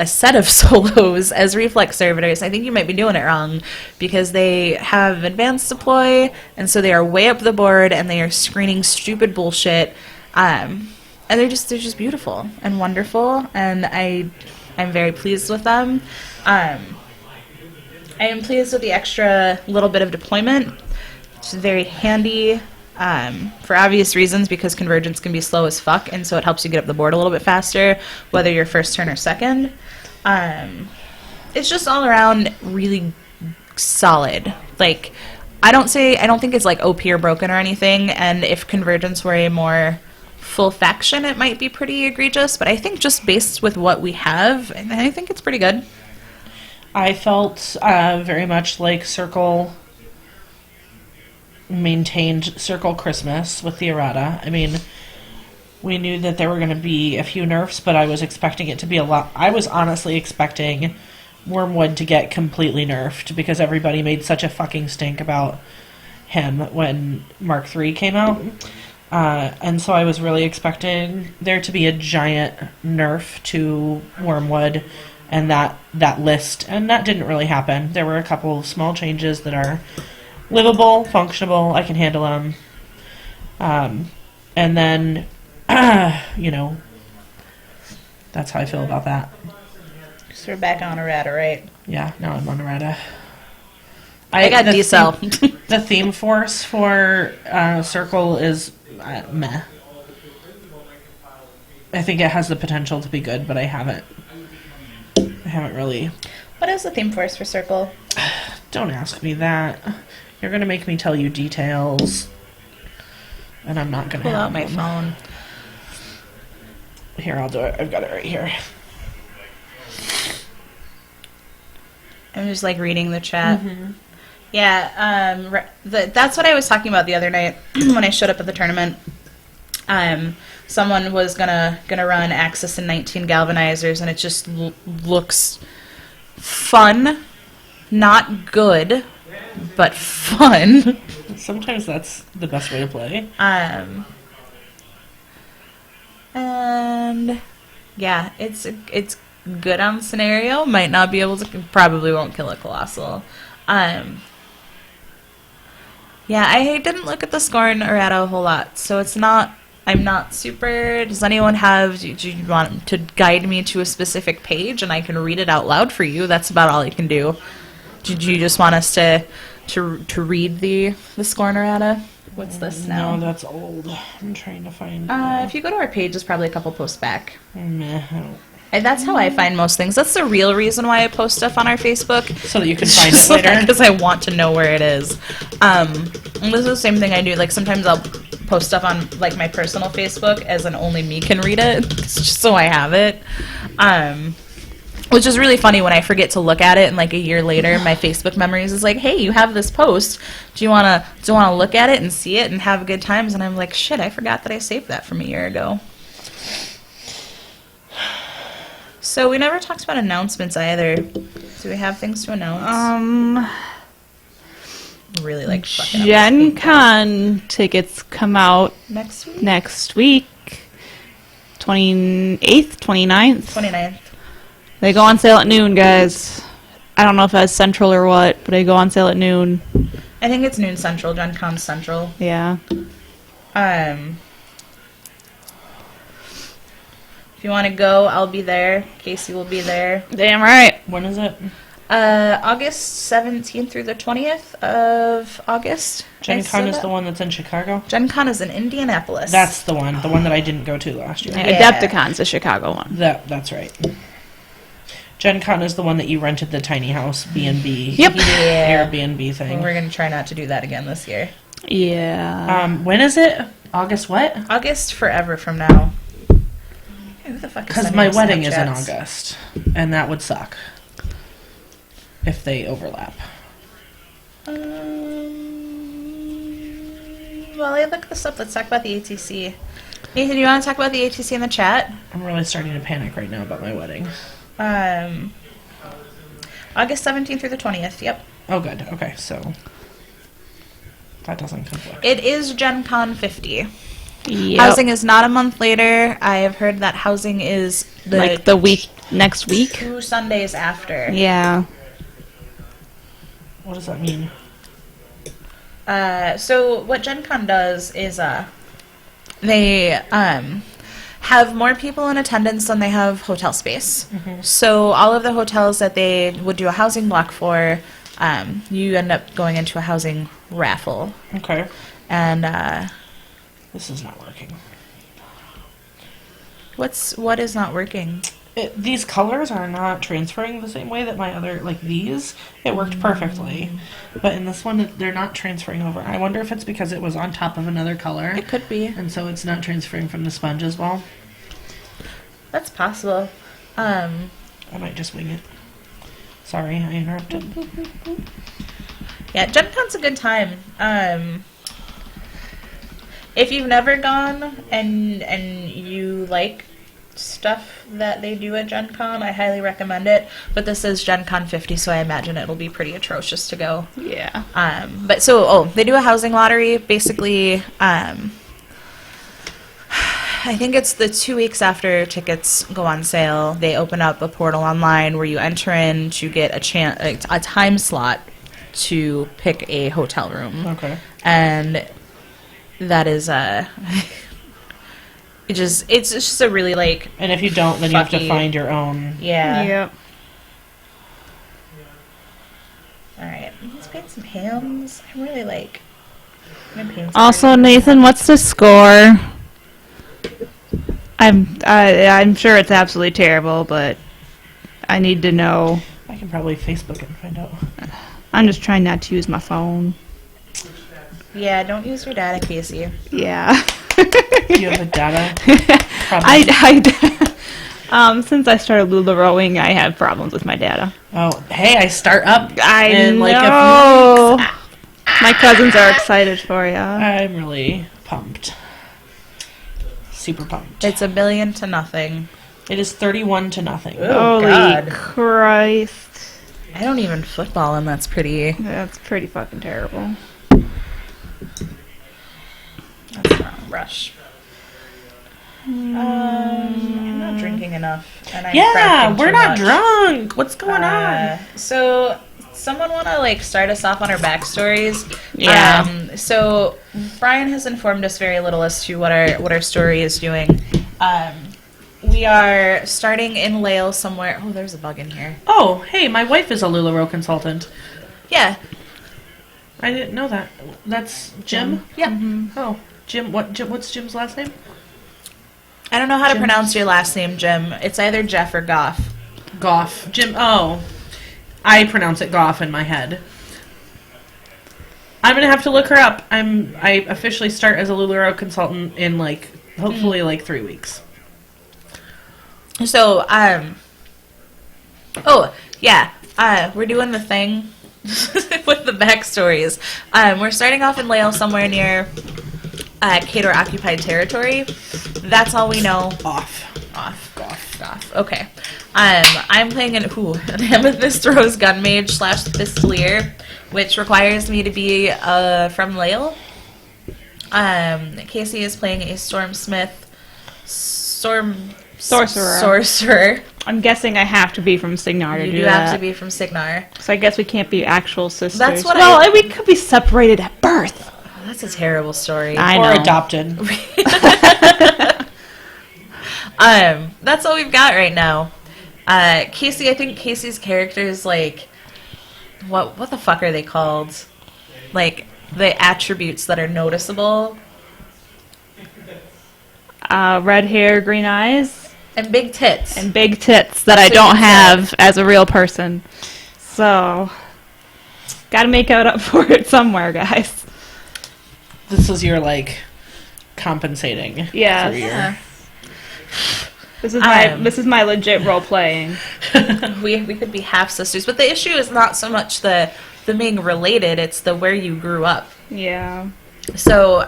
[SPEAKER 4] set of solos as reflex servitors, I think you might be doing it wrong, because they have advanced deploy, and so they are way up the board, and they are screening stupid bullshit, and they're just beautiful and wonderful, and I'm very pleased with them. I am pleased with the extra little bit of deployment. It's very handy for obvious reasons, because Convergence can be slow as fuck, and so it helps you get up the board a little bit faster, whether you're first turn or second. It's just all around really solid. I don't think it's OP or broken or anything, and if Convergence were a more full faction, it might be pretty egregious, but I think just based with what we have, I think it's pretty good.
[SPEAKER 3] I felt very much like Circle maintained Circle Christmas with the errata. I mean, we knew that there were going to be a few nerfs, but I was expecting it to be a lot. I was honestly expecting Wormwood to get completely nerfed, because everybody made such a fucking stink about him when Mark III came out. And so I was really expecting there to be a giant nerf to Wormwood and that list, and that didn't really happen. There were a couple of small changes that are livable, functionable, I can handle them. And then, that's how I feel about that.
[SPEAKER 4] So we're back on errata, right?
[SPEAKER 3] Yeah, now I'm on errata.
[SPEAKER 4] I got D-cell.
[SPEAKER 3] The theme force for Circle is meh. I think it has the potential to be good, but I haven't really.
[SPEAKER 4] What is the theme force for Circle?
[SPEAKER 3] Don't ask me that. You're gonna make me tell you details, and I'm not gonna
[SPEAKER 4] Pull
[SPEAKER 3] have
[SPEAKER 4] out my
[SPEAKER 3] them.
[SPEAKER 4] phone.
[SPEAKER 3] Here, I'll do it. I've got it right here.
[SPEAKER 4] I'm just like reading the chat. Yeah, that's what I was talking about the other night when I showed up at the tournament. Someone was gonna run Axis and 19 galvanizers, and it just looks fun, not good, but fun.
[SPEAKER 3] Sometimes that's the best way to play.
[SPEAKER 4] And yeah, it's good on scenario. Might not be able to, probably won't kill a colossal. Yeah, I didn't look at the score in errata a whole lot, so it's not. I'm not super. Does anyone have? Do you want to guide me to a specific page, and I can read it out loud for you? That's about all I can do. Did you just want us to read the score in errata? What's this now?
[SPEAKER 3] No, that's old. I'm trying to find.
[SPEAKER 4] If you go to our page, it's probably a couple posts back.
[SPEAKER 3] Meh, I don't.
[SPEAKER 4] And that's how I find most things. That's the real reason why I post stuff on our Facebook.
[SPEAKER 3] So that you can find it later?
[SPEAKER 4] Because I want to know where it is. And this is the same thing I do. Like, sometimes I'll post stuff on, like, my personal Facebook as an only me can read it, just so I have it. Which is really funny when I forget to look at it, and, like, a year later, my Facebook memories is like, hey, you have this post. Do you want to look at it and see it and have good times? And I'm like, shit, I forgot that I saved that from a year ago. So we never talked about announcements either. Do we have things to announce? Really like fucking up
[SPEAKER 2] Gen
[SPEAKER 4] this thing.
[SPEAKER 2] Con tickets come out
[SPEAKER 4] Next week?
[SPEAKER 2] 28th, 29th.
[SPEAKER 4] 29th.
[SPEAKER 2] They go on sale at noon, guys. I don't know if that's Central or what, but they go on sale at noon.
[SPEAKER 4] I think it's noon Central, Gen Con Central.
[SPEAKER 2] Yeah.
[SPEAKER 4] If you want to go, I'll be there. Casey will be there.
[SPEAKER 2] Damn right.
[SPEAKER 3] When is it?
[SPEAKER 4] August 17th through the 20th of August.
[SPEAKER 3] Gen
[SPEAKER 4] I
[SPEAKER 3] Con
[SPEAKER 4] said
[SPEAKER 3] is
[SPEAKER 4] that?
[SPEAKER 3] the one that's in Chicago?
[SPEAKER 4] Gen Con is in Indianapolis.
[SPEAKER 3] That's the one that I didn't go to last year.
[SPEAKER 2] Yeah. Adepticon's the Chicago one.
[SPEAKER 3] That's right. Gen Con is the one that you rented the tiny house B&B.
[SPEAKER 2] Yep.
[SPEAKER 4] Yeah.
[SPEAKER 3] Airbnb thing.
[SPEAKER 4] We're going to try not to do that again this year.
[SPEAKER 2] Yeah.
[SPEAKER 3] When is it? August what?
[SPEAKER 4] August forever from now. Hey, who the fuck is
[SPEAKER 3] Because
[SPEAKER 4] sending
[SPEAKER 3] my
[SPEAKER 4] us
[SPEAKER 3] wedding is in
[SPEAKER 4] Snapchats?
[SPEAKER 3] August, and that would suck if they overlap.
[SPEAKER 4] Well, I looked this up. Let's talk about the ATC. Nathan, do you want to talk about the ATC in the chat?
[SPEAKER 3] I'm really starting to panic right now about my wedding.
[SPEAKER 4] August 17th through the 20th. Yep.
[SPEAKER 3] Oh, good. Okay, so that doesn't conflict.
[SPEAKER 4] It is Gen Con 50.
[SPEAKER 2] Yep.
[SPEAKER 4] Housing is not a month later. I have heard that housing is
[SPEAKER 2] Like the week, next week?
[SPEAKER 4] 2 Sundays after.
[SPEAKER 2] Yeah.
[SPEAKER 3] What does that mean?
[SPEAKER 4] So what Gen Con does is they have more people in attendance than they have hotel space.
[SPEAKER 3] Mm-hmm.
[SPEAKER 4] So all of the hotels that they would do a housing block for, you end up going into a housing raffle.
[SPEAKER 3] Okay.
[SPEAKER 4] And
[SPEAKER 3] This is not working.
[SPEAKER 4] what is not working?
[SPEAKER 3] These colors are not transferring the same way that my other, like these. It worked perfectly. But in this one, they're not transferring over. I wonder if it's because it was on top of another color.
[SPEAKER 4] It could be.
[SPEAKER 3] And so it's not transferring from the sponge as well.
[SPEAKER 4] That's possible.
[SPEAKER 3] I might just wing it. Sorry, I interrupted.
[SPEAKER 4] Yeah, Gen Con's a good time. If you've never gone and you like stuff that they do at Gen Con, I highly recommend it. But this is Gen Con 50, so I imagine it'll be pretty atrocious to go.
[SPEAKER 2] Yeah.
[SPEAKER 4] They do a housing lottery. Basically, I think it's the 2 weeks after tickets go on sale. They open up a portal online where you enter in to get a time slot to pick a hotel room.
[SPEAKER 3] Okay.
[SPEAKER 4] And that is it's just a really like.
[SPEAKER 3] And if you don't, then you have to
[SPEAKER 4] Fucky.
[SPEAKER 3] find your own.
[SPEAKER 4] Yeah.
[SPEAKER 2] Yep.
[SPEAKER 4] All right, let's paint some hams. I'm really like. I'm gonna paint some
[SPEAKER 2] Also,
[SPEAKER 4] hams.
[SPEAKER 2] Nathan, what's the score? I'm sure it's absolutely terrible, but I need to know.
[SPEAKER 3] I can probably Facebook it and find out.
[SPEAKER 2] I'm just trying not to use my phone.
[SPEAKER 4] Yeah, don't use your data, Casey.
[SPEAKER 2] Yeah.
[SPEAKER 3] Do you have a data problem?
[SPEAKER 2] Since I started LuLaRoing, I have problems with my data.
[SPEAKER 3] Oh, hey, I start up
[SPEAKER 2] I
[SPEAKER 3] in like a
[SPEAKER 2] know.
[SPEAKER 3] few weeks.
[SPEAKER 2] My cousins are excited for you.
[SPEAKER 3] I'm really pumped. Super pumped.
[SPEAKER 4] It's 1,000,000 to nothing.
[SPEAKER 3] It is 31-0.
[SPEAKER 4] Oh,
[SPEAKER 2] Holy
[SPEAKER 4] God.
[SPEAKER 2] Christ.
[SPEAKER 4] I don't even football, and that's pretty.
[SPEAKER 2] That's pretty fucking terrible.
[SPEAKER 4] That's wrong. Rush. I'm not drinking enough. And I'm
[SPEAKER 3] Yeah,
[SPEAKER 4] cracking
[SPEAKER 3] we're
[SPEAKER 4] too
[SPEAKER 3] not
[SPEAKER 4] much.
[SPEAKER 3] drunk. What's going on?
[SPEAKER 4] So, someone want to like start us off on our backstories?
[SPEAKER 2] Yeah.
[SPEAKER 4] So, Brian has informed us very little as to what our story is doing. We are starting in Lale somewhere. Oh, there's a bug in here.
[SPEAKER 3] Oh, hey, my wife is a LuLaRoe consultant.
[SPEAKER 4] Yeah.
[SPEAKER 3] I didn't know that. That's Jim?
[SPEAKER 4] Yeah.
[SPEAKER 3] Oh, Jim. What's Jim's last name?
[SPEAKER 4] I don't know how to
[SPEAKER 3] Jim.
[SPEAKER 4] pronounce your last name, Jim. It's either Jeff or Goff.
[SPEAKER 3] Goff. Jim. Oh, I pronounce it Goff in my head. I'm gonna have to look her up. I officially start as a LuLaRoe consultant in hopefully 3 weeks.
[SPEAKER 4] So, we're doing the thing with the backstories. We're starting off in Lale somewhere near Cador occupied territory. That's all we know.
[SPEAKER 3] Off.
[SPEAKER 4] Goff. Okay. I'm playing an Amethyst Rose Gun Mage / Pistolier, which requires me to be from Lale. Casey is playing a Stormsmith Sorcerer.
[SPEAKER 2] I'm guessing I have to be from Signar to
[SPEAKER 4] You
[SPEAKER 2] do
[SPEAKER 4] do
[SPEAKER 2] that.
[SPEAKER 4] have to be from Signar.
[SPEAKER 2] So I guess we can't be actual sisters.
[SPEAKER 4] That's what
[SPEAKER 2] we could be separated at birth.
[SPEAKER 4] Oh, that's a terrible story.
[SPEAKER 2] I
[SPEAKER 3] Or
[SPEAKER 2] know.
[SPEAKER 3] adopted.
[SPEAKER 4] That's all we've got right now. Casey, I think Casey's character is like, what the fuck are they called? Like, the attributes that are noticeable.
[SPEAKER 2] Red hair, green eyes,
[SPEAKER 4] And big tits.
[SPEAKER 2] and big tits that I
[SPEAKER 4] So
[SPEAKER 2] don't
[SPEAKER 4] you
[SPEAKER 2] have as a real person. So, gotta make out up for it somewhere, guys.
[SPEAKER 3] This is your compensating
[SPEAKER 2] Yes.
[SPEAKER 3] career.
[SPEAKER 4] Yeah.
[SPEAKER 2] This is my legit role playing.
[SPEAKER 4] We could be half sisters, but the issue is not so much the being related, it's the where you grew up.
[SPEAKER 2] Yeah.
[SPEAKER 4] So,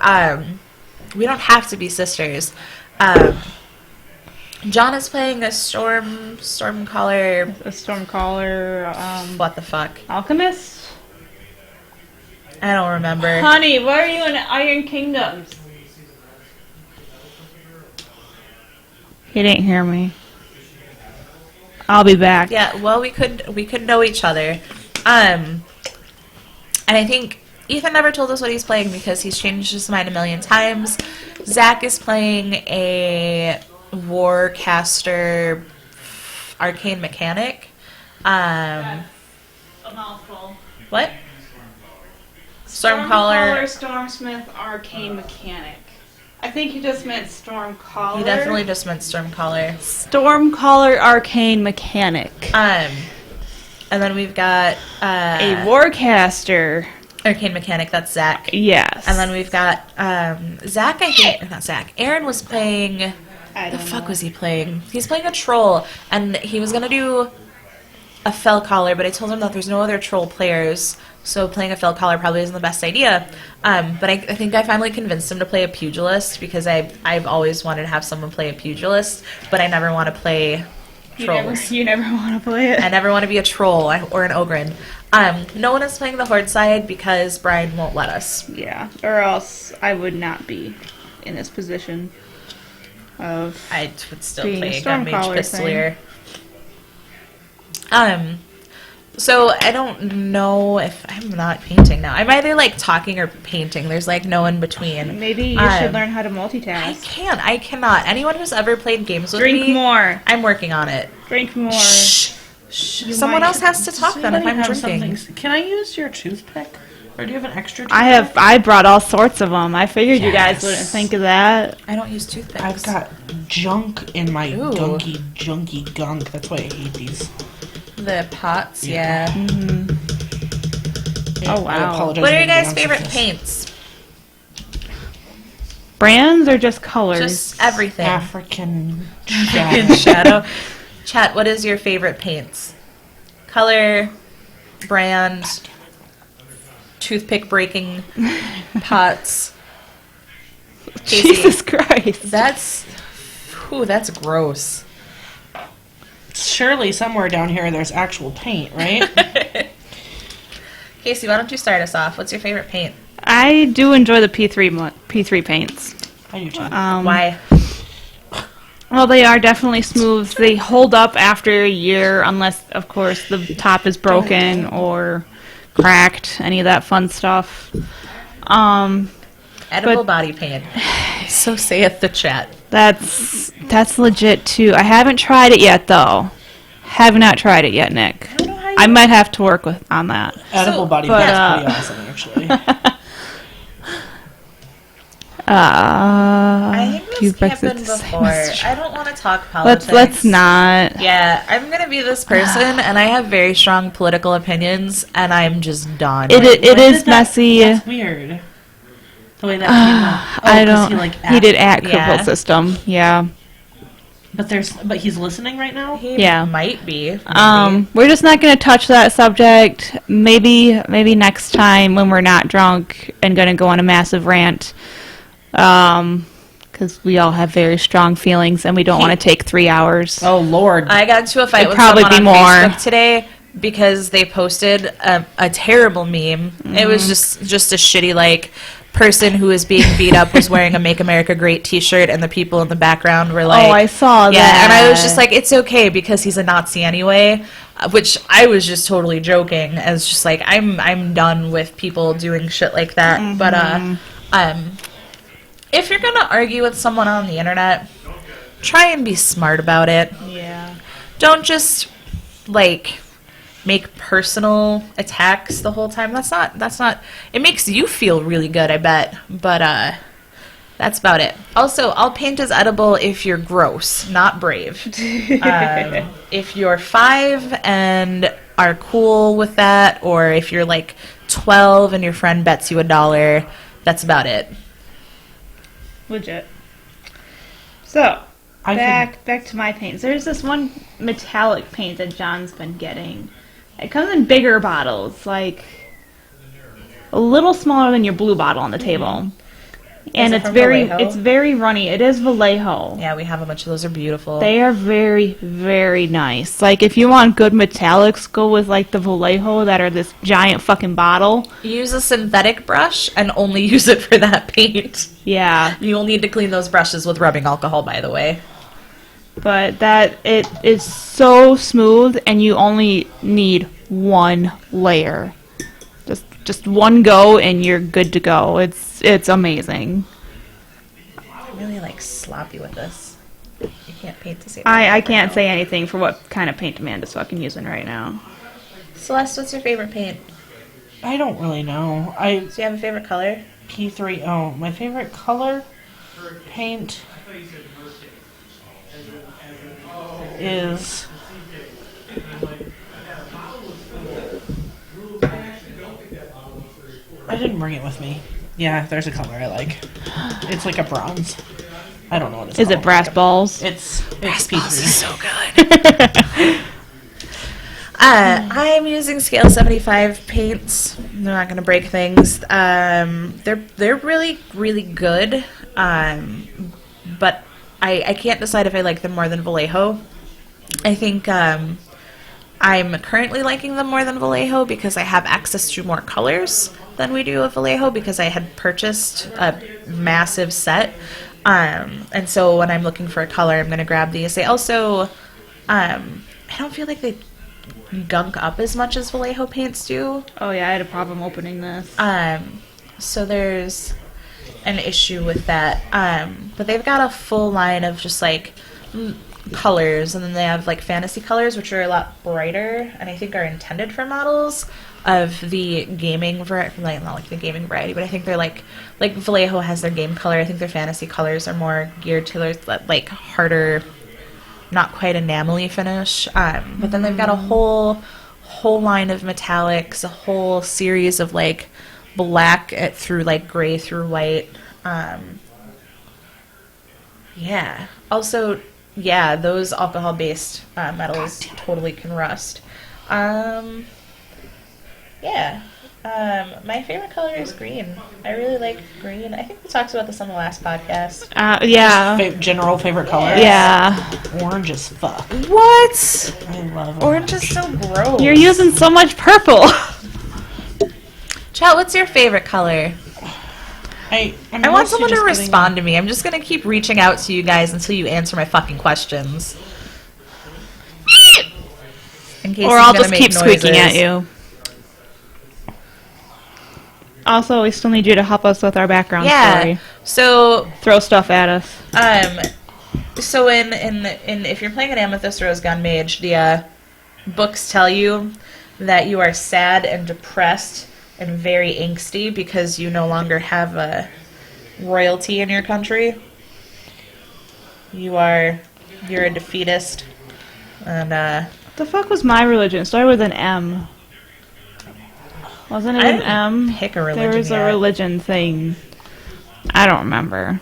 [SPEAKER 4] we don't have to be sisters. John is playing a Stormcaller.
[SPEAKER 2] A Stormcaller,
[SPEAKER 4] What the fuck?
[SPEAKER 2] Alchemist?
[SPEAKER 4] I don't remember.
[SPEAKER 2] Honey, why are you in Iron Kingdoms? He didn't hear me. I'll be back.
[SPEAKER 4] Yeah, well, we could know each other. And I think Ethan never told us what he's playing because he's changed his mind 1,000,000 times. Zach is playing a Warcaster Arcane Mechanic.
[SPEAKER 2] A mouthful.
[SPEAKER 4] What? Stormcaller.
[SPEAKER 2] Stormsmith, Arcane Mechanic. I think he just meant Stormcaller.
[SPEAKER 4] He definitely just meant Stormcaller.
[SPEAKER 2] Stormcaller, Arcane Mechanic.
[SPEAKER 4] And then we've got
[SPEAKER 2] A Warcaster.
[SPEAKER 4] Arcane Mechanic, that's Zach.
[SPEAKER 2] Yes.
[SPEAKER 4] And then we've got Zach, I think, or not Zach. Aaron was playing.
[SPEAKER 2] I
[SPEAKER 4] The
[SPEAKER 2] don't
[SPEAKER 4] fuck
[SPEAKER 2] know.
[SPEAKER 4] was he playing? He's playing a troll, and he was gonna do a fell collar, but I told him that there's no other troll players, so playing a fell collar probably isn't the best idea. But I think I finally convinced him to play a pugilist because I've always wanted to have someone play a pugilist, but I never want to play trolls.
[SPEAKER 2] You never want to play it.
[SPEAKER 4] I never want to be a troll or an ogren. No one is playing the horde side because Brian won't let us.
[SPEAKER 2] Yeah, or else I would not be in this position of.
[SPEAKER 4] I would still
[SPEAKER 2] Being
[SPEAKER 4] play
[SPEAKER 2] a
[SPEAKER 4] a gun mage
[SPEAKER 2] Stormcaller
[SPEAKER 4] pistolier. So I don't know if I'm not painting now. I'm either talking or painting. There's no in between.
[SPEAKER 2] Maybe you should learn how to multitask.
[SPEAKER 4] I cannot. Anyone who's ever played games with
[SPEAKER 2] Drink
[SPEAKER 4] me,
[SPEAKER 2] more.
[SPEAKER 4] I'm working on it.
[SPEAKER 2] Drink more.
[SPEAKER 4] Shh. Someone
[SPEAKER 2] might-
[SPEAKER 4] else has to talk
[SPEAKER 3] Does
[SPEAKER 4] then if
[SPEAKER 3] anybody
[SPEAKER 4] I'm
[SPEAKER 3] have
[SPEAKER 4] drinking.
[SPEAKER 3] something- Can I use your toothpick? Or do you have an extra toothpick?
[SPEAKER 2] I brought all sorts of them. I figured you guys
[SPEAKER 3] Yes.
[SPEAKER 2] wouldn't think of that.
[SPEAKER 4] I don't use toothpicks.
[SPEAKER 3] I've got junk in my
[SPEAKER 4] Ooh.
[SPEAKER 3] junky gunk. That's why I hate these.
[SPEAKER 4] the pots. Yeah.
[SPEAKER 2] Oh, wow.
[SPEAKER 3] I apologize
[SPEAKER 4] What are
[SPEAKER 3] in
[SPEAKER 4] your guys'
[SPEAKER 3] advance
[SPEAKER 4] favorite
[SPEAKER 3] if this-
[SPEAKER 4] paints?
[SPEAKER 2] Brands or just colors?
[SPEAKER 4] Just everything.
[SPEAKER 3] African
[SPEAKER 4] In shadow. Chat, what is your favorite paints? Color, brand, toothpick breaking pots. Casey,
[SPEAKER 2] Jesus Christ.
[SPEAKER 4] that's gross.
[SPEAKER 3] Surely somewhere down here there's actual paint, right?
[SPEAKER 4] Casey, why don't you start us off? What's your favorite paint?
[SPEAKER 2] I do enjoy the P3 paints.
[SPEAKER 3] I do too.
[SPEAKER 4] Why?
[SPEAKER 2] Well, they are definitely smooth. They hold up after a year, unless, of course, the top is broken or cracked, any of that fun stuff.
[SPEAKER 4] Edible
[SPEAKER 2] But-
[SPEAKER 4] body paint. So saith the chat.
[SPEAKER 2] That's legit, too. I haven't tried it yet, though. Have not tried it yet, Nick.
[SPEAKER 4] don't know how you-
[SPEAKER 2] I might have to work on that.
[SPEAKER 3] Edible body
[SPEAKER 2] but,
[SPEAKER 3] paint's pretty awesome, actually.
[SPEAKER 4] I think
[SPEAKER 2] few
[SPEAKER 4] this happened
[SPEAKER 2] Brexits.
[SPEAKER 4] before. I don't want to talk politics.
[SPEAKER 2] Let's not.
[SPEAKER 4] Yeah, I'm gonna be this person, and I have very strong political opinions, and I'm just done.
[SPEAKER 2] It
[SPEAKER 3] When
[SPEAKER 2] is
[SPEAKER 3] did
[SPEAKER 2] messy.
[SPEAKER 3] That's weird. The way that came out.
[SPEAKER 2] I
[SPEAKER 3] 'cause
[SPEAKER 2] don't.
[SPEAKER 3] He,
[SPEAKER 2] He did at
[SPEAKER 4] Yeah.
[SPEAKER 2] Critical System. Yeah.
[SPEAKER 3] But he's listening right now?
[SPEAKER 4] He
[SPEAKER 2] Yeah.
[SPEAKER 4] might be.
[SPEAKER 2] We're just not going to touch that subject. Maybe next time when we're not drunk and going to go on a massive rant. Because we all have very strong feelings and we don't want to take 3 hours.
[SPEAKER 3] Oh, Lord.
[SPEAKER 4] I got into a fight
[SPEAKER 2] It'd
[SPEAKER 4] with
[SPEAKER 2] probably
[SPEAKER 4] someone
[SPEAKER 2] be
[SPEAKER 4] on
[SPEAKER 2] more.
[SPEAKER 4] Facebook today because they posted a terrible meme. It was just a shitty, like, person who was being beat up was wearing a Make America Great t-shirt, and the people in the background were like...
[SPEAKER 2] Oh, I saw
[SPEAKER 4] Yeah,
[SPEAKER 2] that.
[SPEAKER 4] and I was just like, it's okay because he's a Nazi anyway, which I was just totally joking, as just like, I'm done with people doing shit like that. But, if you're gonna argue with someone on the internet, try and be smart about it.
[SPEAKER 2] Yeah.
[SPEAKER 4] Don't just like make personal attacks the whole time. That's not it makes you feel really good, I bet. But that's about it. Also, all paint is edible if you're gross, not brave. If you're 5 and are cool with that, or if you're like 12 and your friend bets you $1, that's about it.
[SPEAKER 2] Legit. So,
[SPEAKER 3] I
[SPEAKER 2] back to my paints. There's this one metallic paint that John's been getting. It comes in bigger bottles, like a little smaller than your blue bottle on the table. And
[SPEAKER 4] it
[SPEAKER 2] it's
[SPEAKER 4] from
[SPEAKER 2] very
[SPEAKER 4] Vallejo?
[SPEAKER 2] very runny. It is Vallejo.
[SPEAKER 4] Yeah, we have a bunch of those. Are beautiful.
[SPEAKER 2] They are very, very nice. Like, if you want good metallics, go with, like, the Vallejo that are this giant fucking bottle.
[SPEAKER 4] Use a synthetic brush and only use it for that paint.
[SPEAKER 2] Yeah.
[SPEAKER 4] You will need to clean those brushes with rubbing alcohol, by the way.
[SPEAKER 2] But it is so smooth, and you only need one layer. Just one go, and you're good to go. It's amazing.
[SPEAKER 4] I'm really, like, sloppy with this. You can't paint to save
[SPEAKER 2] I can't say anything for what kind of paint Amanda's fucking using right now.
[SPEAKER 4] Celeste, what's your favorite paint?
[SPEAKER 3] I don't really know.
[SPEAKER 4] Do you have a favorite color?
[SPEAKER 3] P3. Oh, my favorite color paint is... I didn't bring it with me. Yeah, there's a color I like. It's like a bronze. I don't know what it's
[SPEAKER 2] Is
[SPEAKER 3] called.
[SPEAKER 2] it brass balls?
[SPEAKER 3] It's P3.
[SPEAKER 4] So good. I'm using scale 75 paints. They're not going to break things. They're really, really good. But I can't decide if I like them more than Vallejo. I think I'm currently liking them more than Vallejo because I have access to more colors than we do with Vallejo because I had purchased a massive set. And so when I'm looking for a color, I'm going to grab these. They also, I don't feel like they gunk up as much as Vallejo paints do.
[SPEAKER 2] Oh yeah, I had a problem opening this.
[SPEAKER 4] So there's an issue with that. But they've got a full line of just like colors, and then they have like fantasy colors, which are a lot brighter, and I think are intended for models of the gaming variety. Like, not like the gaming variety, but I think they're like Vallejo has their game color. I think their fantasy colors are more geared to their like harder, not quite enamel-y finish. But then they've got a whole line of metallics, a whole series of like black through like gray through white. Yeah. Also, yeah, those alcohol-based metals totally can rust. Yeah. My favorite color is green. I really like green. I think we talked about this on the last podcast.
[SPEAKER 2] Yeah.
[SPEAKER 3] General favorite color?
[SPEAKER 2] Yeah.
[SPEAKER 3] Orange as fuck.
[SPEAKER 2] What?
[SPEAKER 3] I love
[SPEAKER 4] Orange is so gross.
[SPEAKER 2] You're using so much purple.
[SPEAKER 4] Chat, what's your favorite color?
[SPEAKER 3] I'm
[SPEAKER 4] I want
[SPEAKER 3] mostly
[SPEAKER 4] someone to
[SPEAKER 3] just getting-
[SPEAKER 4] respond to me. I'm just gonna keep reaching out to you guys until you answer my fucking questions. In case
[SPEAKER 2] Or
[SPEAKER 4] he's
[SPEAKER 2] I'll
[SPEAKER 4] gonna
[SPEAKER 2] just
[SPEAKER 4] make
[SPEAKER 2] keep squeaking
[SPEAKER 4] noises.
[SPEAKER 2] at you. Also, we still need you to help us with our background
[SPEAKER 4] Yeah.
[SPEAKER 2] story.
[SPEAKER 4] So,
[SPEAKER 2] Throw stuff at us.
[SPEAKER 4] so in if you're playing an Amethyst Rose Gun Mage, the books tell you that you are sad and depressed and very angsty because you no longer have a royalty in your country. You're a defeatist, and
[SPEAKER 2] The fuck was my religion? It started with an M. Wasn't it
[SPEAKER 4] I
[SPEAKER 2] an
[SPEAKER 4] didn't
[SPEAKER 2] M?
[SPEAKER 4] pick a religion
[SPEAKER 2] There was a
[SPEAKER 4] yet.
[SPEAKER 2] religion thing. I don't remember.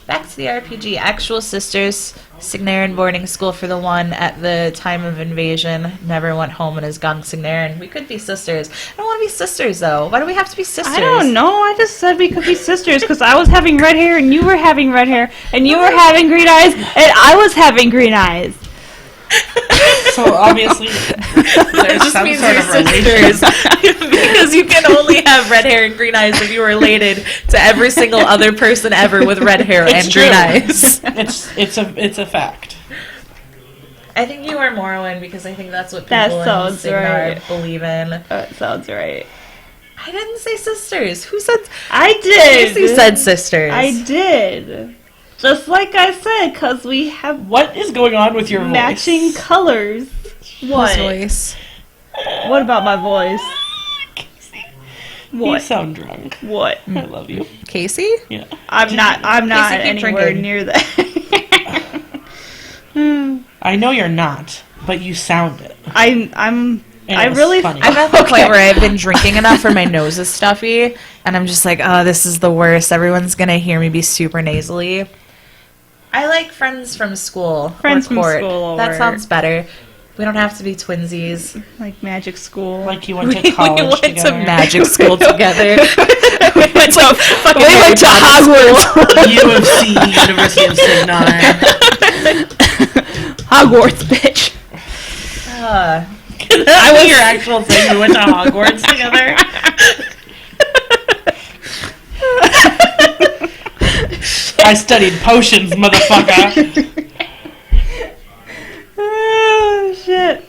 [SPEAKER 4] Back to the RPG. Actual sisters, Signarin boarding school for the one at the time of invasion. Never went home in his gunk Signarin. We could be sisters. I don't want to be sisters, though. Why do we have to be sisters?
[SPEAKER 2] I don't know. I just said we could be sisters because I was having red hair and you were having red hair and you were having green eyes and I was having green eyes.
[SPEAKER 3] So obviously, there's
[SPEAKER 4] Just
[SPEAKER 3] some
[SPEAKER 4] means
[SPEAKER 3] sort
[SPEAKER 4] you're
[SPEAKER 3] of relation.
[SPEAKER 4] sisters. Because you can only have red hair and green eyes if you were related to every single other person ever with red hair
[SPEAKER 3] It's
[SPEAKER 4] and
[SPEAKER 3] true.
[SPEAKER 4] green eyes.
[SPEAKER 3] It's a fact.
[SPEAKER 4] I think you are Morrowind because I think that's what people
[SPEAKER 2] That
[SPEAKER 4] in
[SPEAKER 2] sounds
[SPEAKER 4] Signar
[SPEAKER 2] right.
[SPEAKER 4] believe in.
[SPEAKER 2] That sounds right.
[SPEAKER 4] I didn't say sisters. Who said?
[SPEAKER 2] I did.
[SPEAKER 4] Casey said sisters.
[SPEAKER 2] I did. Just like I said, because we have
[SPEAKER 3] What is going on with your
[SPEAKER 2] matching
[SPEAKER 3] voice?
[SPEAKER 2] colors. What?
[SPEAKER 4] voice.
[SPEAKER 2] What about my voice?
[SPEAKER 3] You
[SPEAKER 2] What?
[SPEAKER 3] sound drunk.
[SPEAKER 2] What?
[SPEAKER 3] I love you.
[SPEAKER 4] Casey?
[SPEAKER 3] Yeah.
[SPEAKER 2] I'm not
[SPEAKER 4] keep
[SPEAKER 2] anywhere
[SPEAKER 4] drinking.
[SPEAKER 2] near that.
[SPEAKER 3] I know you're not, but you sound it.
[SPEAKER 2] I'm
[SPEAKER 3] And
[SPEAKER 2] I
[SPEAKER 3] it's
[SPEAKER 2] really
[SPEAKER 3] funny.
[SPEAKER 4] I'm at the point where I've been drinking enough where my nose is stuffy, and I'm just like, oh, this is the worst. Everyone's gonna hear me be super nasally. I like friends from school.
[SPEAKER 2] Friends
[SPEAKER 4] or
[SPEAKER 2] from
[SPEAKER 4] court.
[SPEAKER 2] school will
[SPEAKER 4] That
[SPEAKER 2] work.
[SPEAKER 4] sounds better. We don't have to be twinsies.
[SPEAKER 2] like magic school.
[SPEAKER 3] Like you went to
[SPEAKER 4] We
[SPEAKER 3] college
[SPEAKER 4] went
[SPEAKER 3] together.
[SPEAKER 4] to magic school together. we went to fucking
[SPEAKER 2] we went to Hogwarts.
[SPEAKER 3] U of C, University of Signar.
[SPEAKER 2] Hogwarts, bitch.
[SPEAKER 3] I was your actual thing. We went to Hogwarts together. I studied potions, motherfucker.
[SPEAKER 2] Oh shit.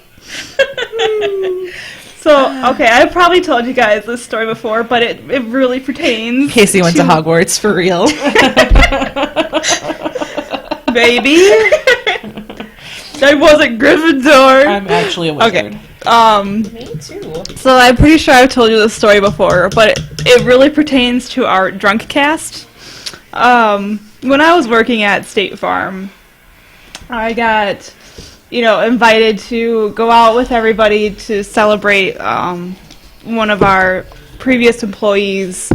[SPEAKER 2] So, okay, I probably told you guys this story before, but it really pertains.
[SPEAKER 4] Casey went to Hogwarts for real.
[SPEAKER 2] Baby. I wasn't Gryffindor.
[SPEAKER 3] I'm actually a wizard.
[SPEAKER 2] Okay.
[SPEAKER 4] Me too.
[SPEAKER 2] So I'm pretty sure I've told you this story before, but it really pertains to our drunk cast. When I was working at State Farm, I got, invited to go out with everybody to celebrate one of our previous employees,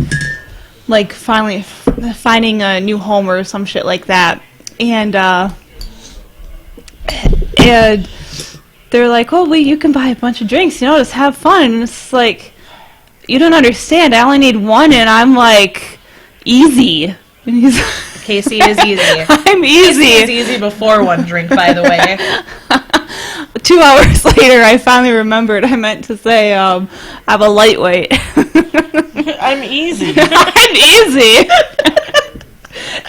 [SPEAKER 2] like finally finding a new home or some shit like that, and they're like, oh, well, you can buy a bunch of drinks, just have fun. And it's like, you don't understand. I only need one, and I'm like, easy. And he's
[SPEAKER 4] Casey is easy.
[SPEAKER 2] I'm
[SPEAKER 4] Casey is
[SPEAKER 2] easy.
[SPEAKER 4] easy before one drink, by the way.
[SPEAKER 2] 2 hours later, I finally remembered I meant to say, I'm a lightweight.
[SPEAKER 3] I'm easy.
[SPEAKER 2] I'm easy.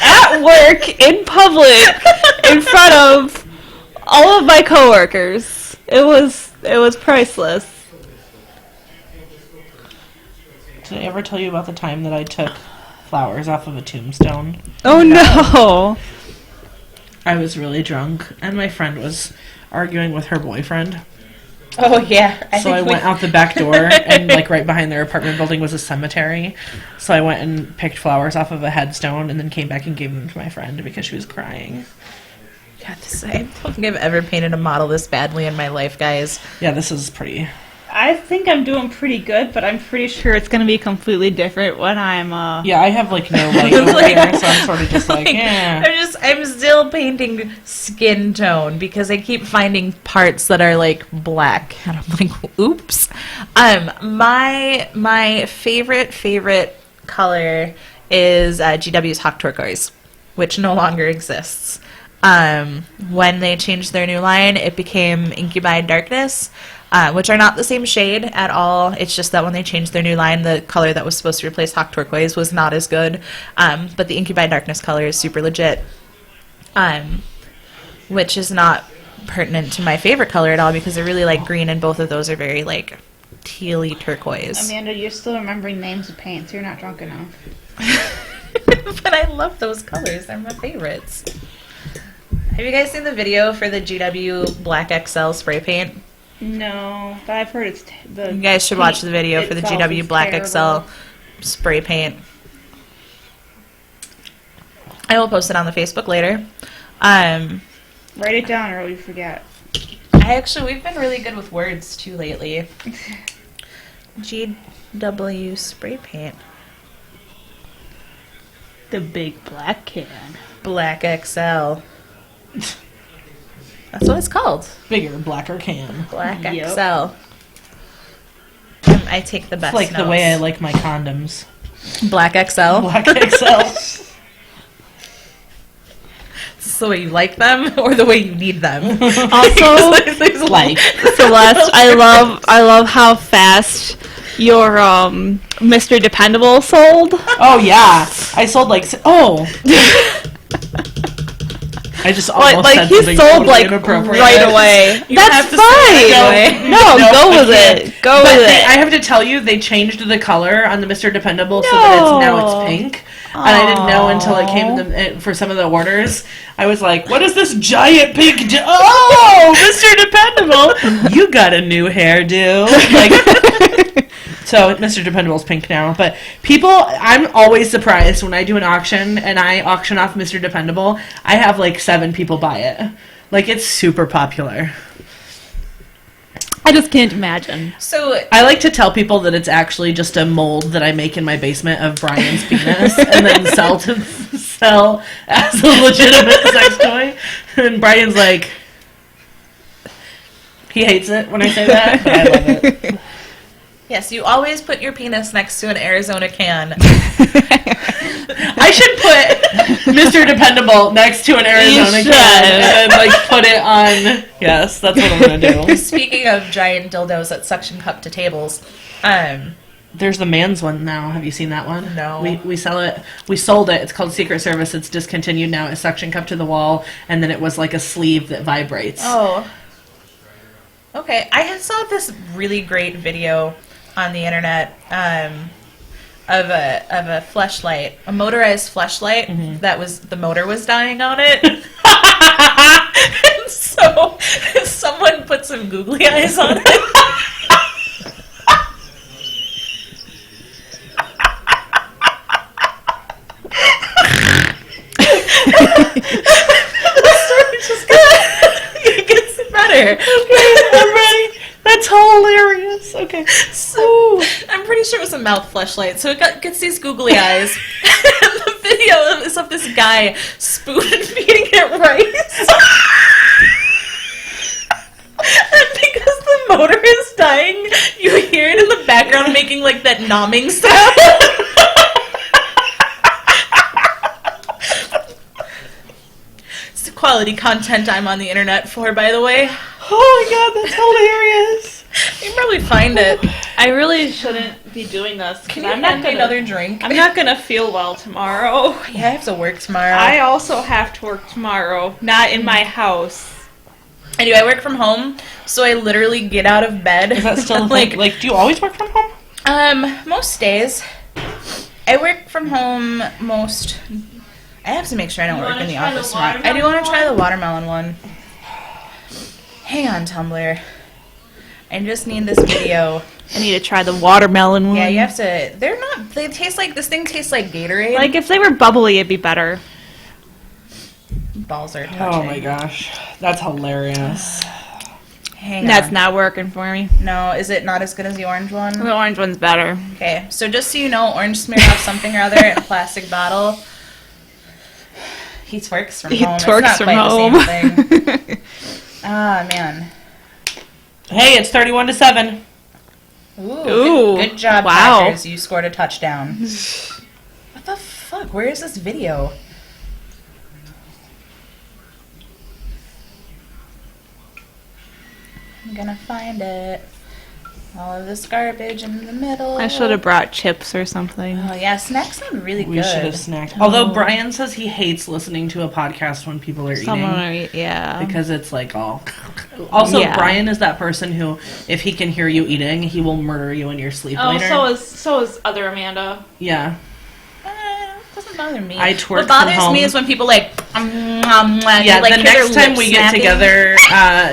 [SPEAKER 2] At work, in public, in front of all of my coworkers. It was priceless.
[SPEAKER 3] Did I ever tell you about the time that I took flowers off of a tombstone?
[SPEAKER 2] Oh no.
[SPEAKER 3] I was really drunk, and my friend was arguing with her boyfriend.
[SPEAKER 4] Oh, yeah.
[SPEAKER 3] So I went out the back door, and right behind their apartment building was a cemetery. So I went and picked flowers off of a headstone, and then came back and gave them to my friend because she was crying.
[SPEAKER 4] God, I don't think I've ever painted a model this badly in my life, guys.
[SPEAKER 3] Yeah, this is pretty.
[SPEAKER 2] I I think I'm doing pretty good, but I'm pretty sure it's going to be completely different when I'm,
[SPEAKER 3] Yeah, I have like no light over here, so I'm sort of just like, yeah.
[SPEAKER 4] I'm still painting skin tone because I keep finding parts that are like black, and I'm like, oops. My favorite color is GW's Hawk Turquoise, which no longer exists. When they changed their new line, it became Incubi Darkness, which are not the same shade at all. It's just that when they changed their new line, the color that was supposed to replace Hawk Turquoise was not as good. But the Incubi Darkness color is super legit, which is not pertinent to my favorite color at all because I really like green, and both of those are very like tealy turquoise.
[SPEAKER 2] Amanda, you're still remembering names of paints. You're not drunk enough.
[SPEAKER 4] But I love those colors. They're my favorites. Have you guys seen the video for the GW Black XL spray paint?
[SPEAKER 2] No, but I've heard it's the.
[SPEAKER 4] You guys should watch the video for the
[SPEAKER 2] itself
[SPEAKER 4] GW
[SPEAKER 2] is
[SPEAKER 4] Black
[SPEAKER 2] terrible.
[SPEAKER 4] XL spray paint. I will post it on the Facebook later.
[SPEAKER 2] Write it down or you forget.
[SPEAKER 4] We've been really good with words too lately. GW spray paint.
[SPEAKER 2] The big black can.
[SPEAKER 4] Black XL. That's what it's called.
[SPEAKER 3] Bigger, blacker can.
[SPEAKER 4] Black
[SPEAKER 2] Yep.
[SPEAKER 4] XL. I take the best
[SPEAKER 3] It's like
[SPEAKER 4] notes.
[SPEAKER 3] the way I like my condoms.
[SPEAKER 4] Black XL.
[SPEAKER 3] Black XL.
[SPEAKER 4] Is the way you like them or the way you need them?
[SPEAKER 2] Also,
[SPEAKER 3] Like.
[SPEAKER 2] Celeste, I love how fast your Mr. Dependable sold.
[SPEAKER 3] Oh, yeah. I sold like... Oh. I just almost
[SPEAKER 2] Like
[SPEAKER 3] said
[SPEAKER 2] he
[SPEAKER 3] something
[SPEAKER 2] sold
[SPEAKER 3] totally
[SPEAKER 2] like
[SPEAKER 3] inappropriate.
[SPEAKER 2] right away.
[SPEAKER 4] You have
[SPEAKER 2] That's
[SPEAKER 4] to say it
[SPEAKER 2] fine.
[SPEAKER 4] right away.
[SPEAKER 2] No,
[SPEAKER 3] No,
[SPEAKER 2] go
[SPEAKER 3] I
[SPEAKER 2] with
[SPEAKER 3] can't.
[SPEAKER 2] it. Go
[SPEAKER 3] But
[SPEAKER 2] with
[SPEAKER 3] I
[SPEAKER 2] it.
[SPEAKER 3] have to tell you, they changed the color on the Mr. Dependable so that now it's pink. And I didn't know until it came to for some of the orders. I was like, what is this giant pink... oh, Mr. Dependable! You got a new hairdo. Like... So Mr. Dependable's pink now, but I'm always surprised when I do an auction and I auction off Mr. Dependable. I have like 7 people buy it. Like it's super popular.
[SPEAKER 2] I just can't imagine.
[SPEAKER 4] So
[SPEAKER 3] I like to tell people that it's actually just a mold that I make in my basement of Brian's penis and then sell as a legitimate sex toy. And Brian's like, he hates it when I say that, but I love it.
[SPEAKER 4] yes, you always put your penis next to an Arizona can.
[SPEAKER 3] I should put Mr. Dependable next to an Arizona
[SPEAKER 2] should.
[SPEAKER 3] can and like put it on. Yes, that's what I'm gonna do.
[SPEAKER 4] Speaking of giant dildos that suction cup to tables,
[SPEAKER 3] There's the man's one now. Have you seen that one?
[SPEAKER 4] No.
[SPEAKER 3] We sell it. We sold it. It's called Secret Service. It's discontinued now. It's suction cup to the wall, and then it was like a sleeve that vibrates.
[SPEAKER 4] oh, okay. I saw this really great video on the internet of a fleshlight, a motorized fleshlight that was the motor was dying on it. And so someone put some googly eyes on it. It gets better.
[SPEAKER 3] Okay, I'm ready. That's hilarious. Okay.
[SPEAKER 4] So, I'm pretty sure it was a mouth fleshlight. So it gets these googly eyes. And the video is of this guy spoon feeding it rice. And because the motor is dying, you hear it in the background making like that nomming sound. It's the quality content I'm on the internet for, by the way.
[SPEAKER 3] Oh my god, that's hilarious.
[SPEAKER 4] You can probably find it.
[SPEAKER 2] I really shouldn't be doing this
[SPEAKER 4] Can
[SPEAKER 2] because
[SPEAKER 4] you
[SPEAKER 2] I'm
[SPEAKER 4] hand
[SPEAKER 2] not
[SPEAKER 4] me
[SPEAKER 2] gonna.
[SPEAKER 4] another drink?
[SPEAKER 2] I'm not gonna feel well tomorrow.
[SPEAKER 4] Yeah, I have to work tomorrow.
[SPEAKER 2] I also have to work tomorrow, not in my house.
[SPEAKER 4] I do. I work from home, so I literally get out of bed.
[SPEAKER 3] Is that still like do you always work from home?
[SPEAKER 4] Most days. I work from home most. I have to make sure I don't work in the office tomorrow. I do want to try the watermelon one. Hang on, Tumblr. I just need this video.
[SPEAKER 2] I need to try the watermelon one.
[SPEAKER 4] Yeah, you have to. They're not. They taste like this thing tastes like Gatorade.
[SPEAKER 2] Like if they were bubbly, it'd be better.
[SPEAKER 4] balls are touching.
[SPEAKER 3] Oh my gosh. That's hilarious.
[SPEAKER 4] Hang
[SPEAKER 2] That's
[SPEAKER 4] on.
[SPEAKER 2] not working for me.
[SPEAKER 4] No, is it not as good as the orange one?
[SPEAKER 2] The orange one's better.
[SPEAKER 4] Okay, so just so you know, orange smear off something or other in a plastic bottle. He twerks from
[SPEAKER 2] He
[SPEAKER 4] home.
[SPEAKER 2] twerks
[SPEAKER 4] it's not
[SPEAKER 2] from
[SPEAKER 4] quite
[SPEAKER 2] home.
[SPEAKER 4] the same thing. Ah, man.
[SPEAKER 3] Hey, it's 31-7.
[SPEAKER 2] Ooh,
[SPEAKER 4] Good job,
[SPEAKER 2] wow.
[SPEAKER 4] Packers. You scored a touchdown. What the fuck? Where is this video? I'm gonna find it. All of this garbage in the middle.
[SPEAKER 2] I should have brought chips or something.
[SPEAKER 4] Oh yeah, snacks sound really
[SPEAKER 3] We
[SPEAKER 4] good.
[SPEAKER 3] should have snacked. Although Brian says he hates listening to a podcast when people are
[SPEAKER 2] Someone,
[SPEAKER 3] eating.
[SPEAKER 2] yeah.
[SPEAKER 3] Because it's like all. Also,
[SPEAKER 2] Yeah.
[SPEAKER 3] Brian is that person who, if he can hear you eating, he will murder you in your sleep
[SPEAKER 2] Oh,
[SPEAKER 3] later.
[SPEAKER 2] so is other Amanda.
[SPEAKER 3] Yeah.
[SPEAKER 4] Doesn't bother me.
[SPEAKER 3] I twerk
[SPEAKER 4] What bothers
[SPEAKER 3] from home.
[SPEAKER 4] me is when people like.
[SPEAKER 3] Yeah,
[SPEAKER 4] like,
[SPEAKER 3] the
[SPEAKER 4] hear
[SPEAKER 3] next
[SPEAKER 4] their
[SPEAKER 3] time we
[SPEAKER 4] lips
[SPEAKER 3] get
[SPEAKER 4] smacking.
[SPEAKER 3] together,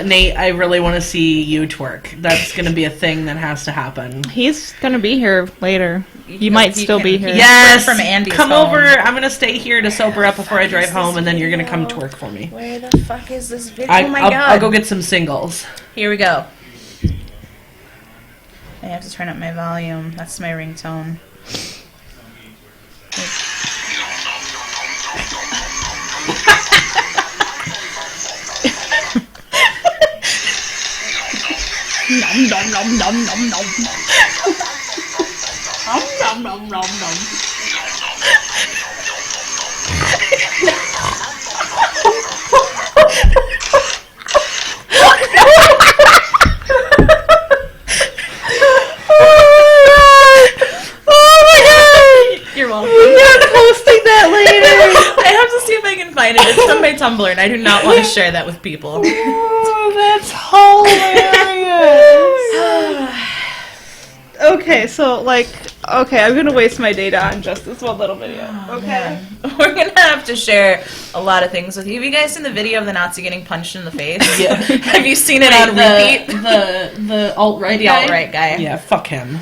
[SPEAKER 3] Nate, I really want to see you twerk. That's going to be a thing that has to happen.
[SPEAKER 2] He's gonna be here later. You
[SPEAKER 4] can-
[SPEAKER 2] might
[SPEAKER 4] he
[SPEAKER 2] still
[SPEAKER 4] can-
[SPEAKER 2] be
[SPEAKER 4] he
[SPEAKER 2] here.
[SPEAKER 4] can-
[SPEAKER 3] Yes!
[SPEAKER 4] from Andy's
[SPEAKER 3] Come
[SPEAKER 4] home.
[SPEAKER 3] over. I'm going to stay here to sober up before I drive home, and then you're going to come
[SPEAKER 4] video?
[SPEAKER 3] twerk for me.
[SPEAKER 4] Where the fuck is this video? Oh my god.
[SPEAKER 3] I'll go get some singles.
[SPEAKER 4] Here we go. I have to turn up my volume. That's my ringtone.
[SPEAKER 2] Nom nom nom nom nom nom. Nom nom nom nom nom.
[SPEAKER 4] You're welcome.
[SPEAKER 2] You're posting that later.
[SPEAKER 4] I have to see if I can find it. It's on my Tumblr, and I do not want to share that with people.
[SPEAKER 2] Oh, that's hilarious. Okay, so I'm gonna waste my data on just this one little video. Okay.
[SPEAKER 4] We're gonna have to share a lot of things with you. Have you guys seen the video of the Nazi getting punched in the face?
[SPEAKER 3] Yeah.
[SPEAKER 4] Have you seen it on repeat?
[SPEAKER 3] The alt-right
[SPEAKER 4] The
[SPEAKER 3] guy?
[SPEAKER 4] alt-right guy.
[SPEAKER 3] Yeah, fuck him.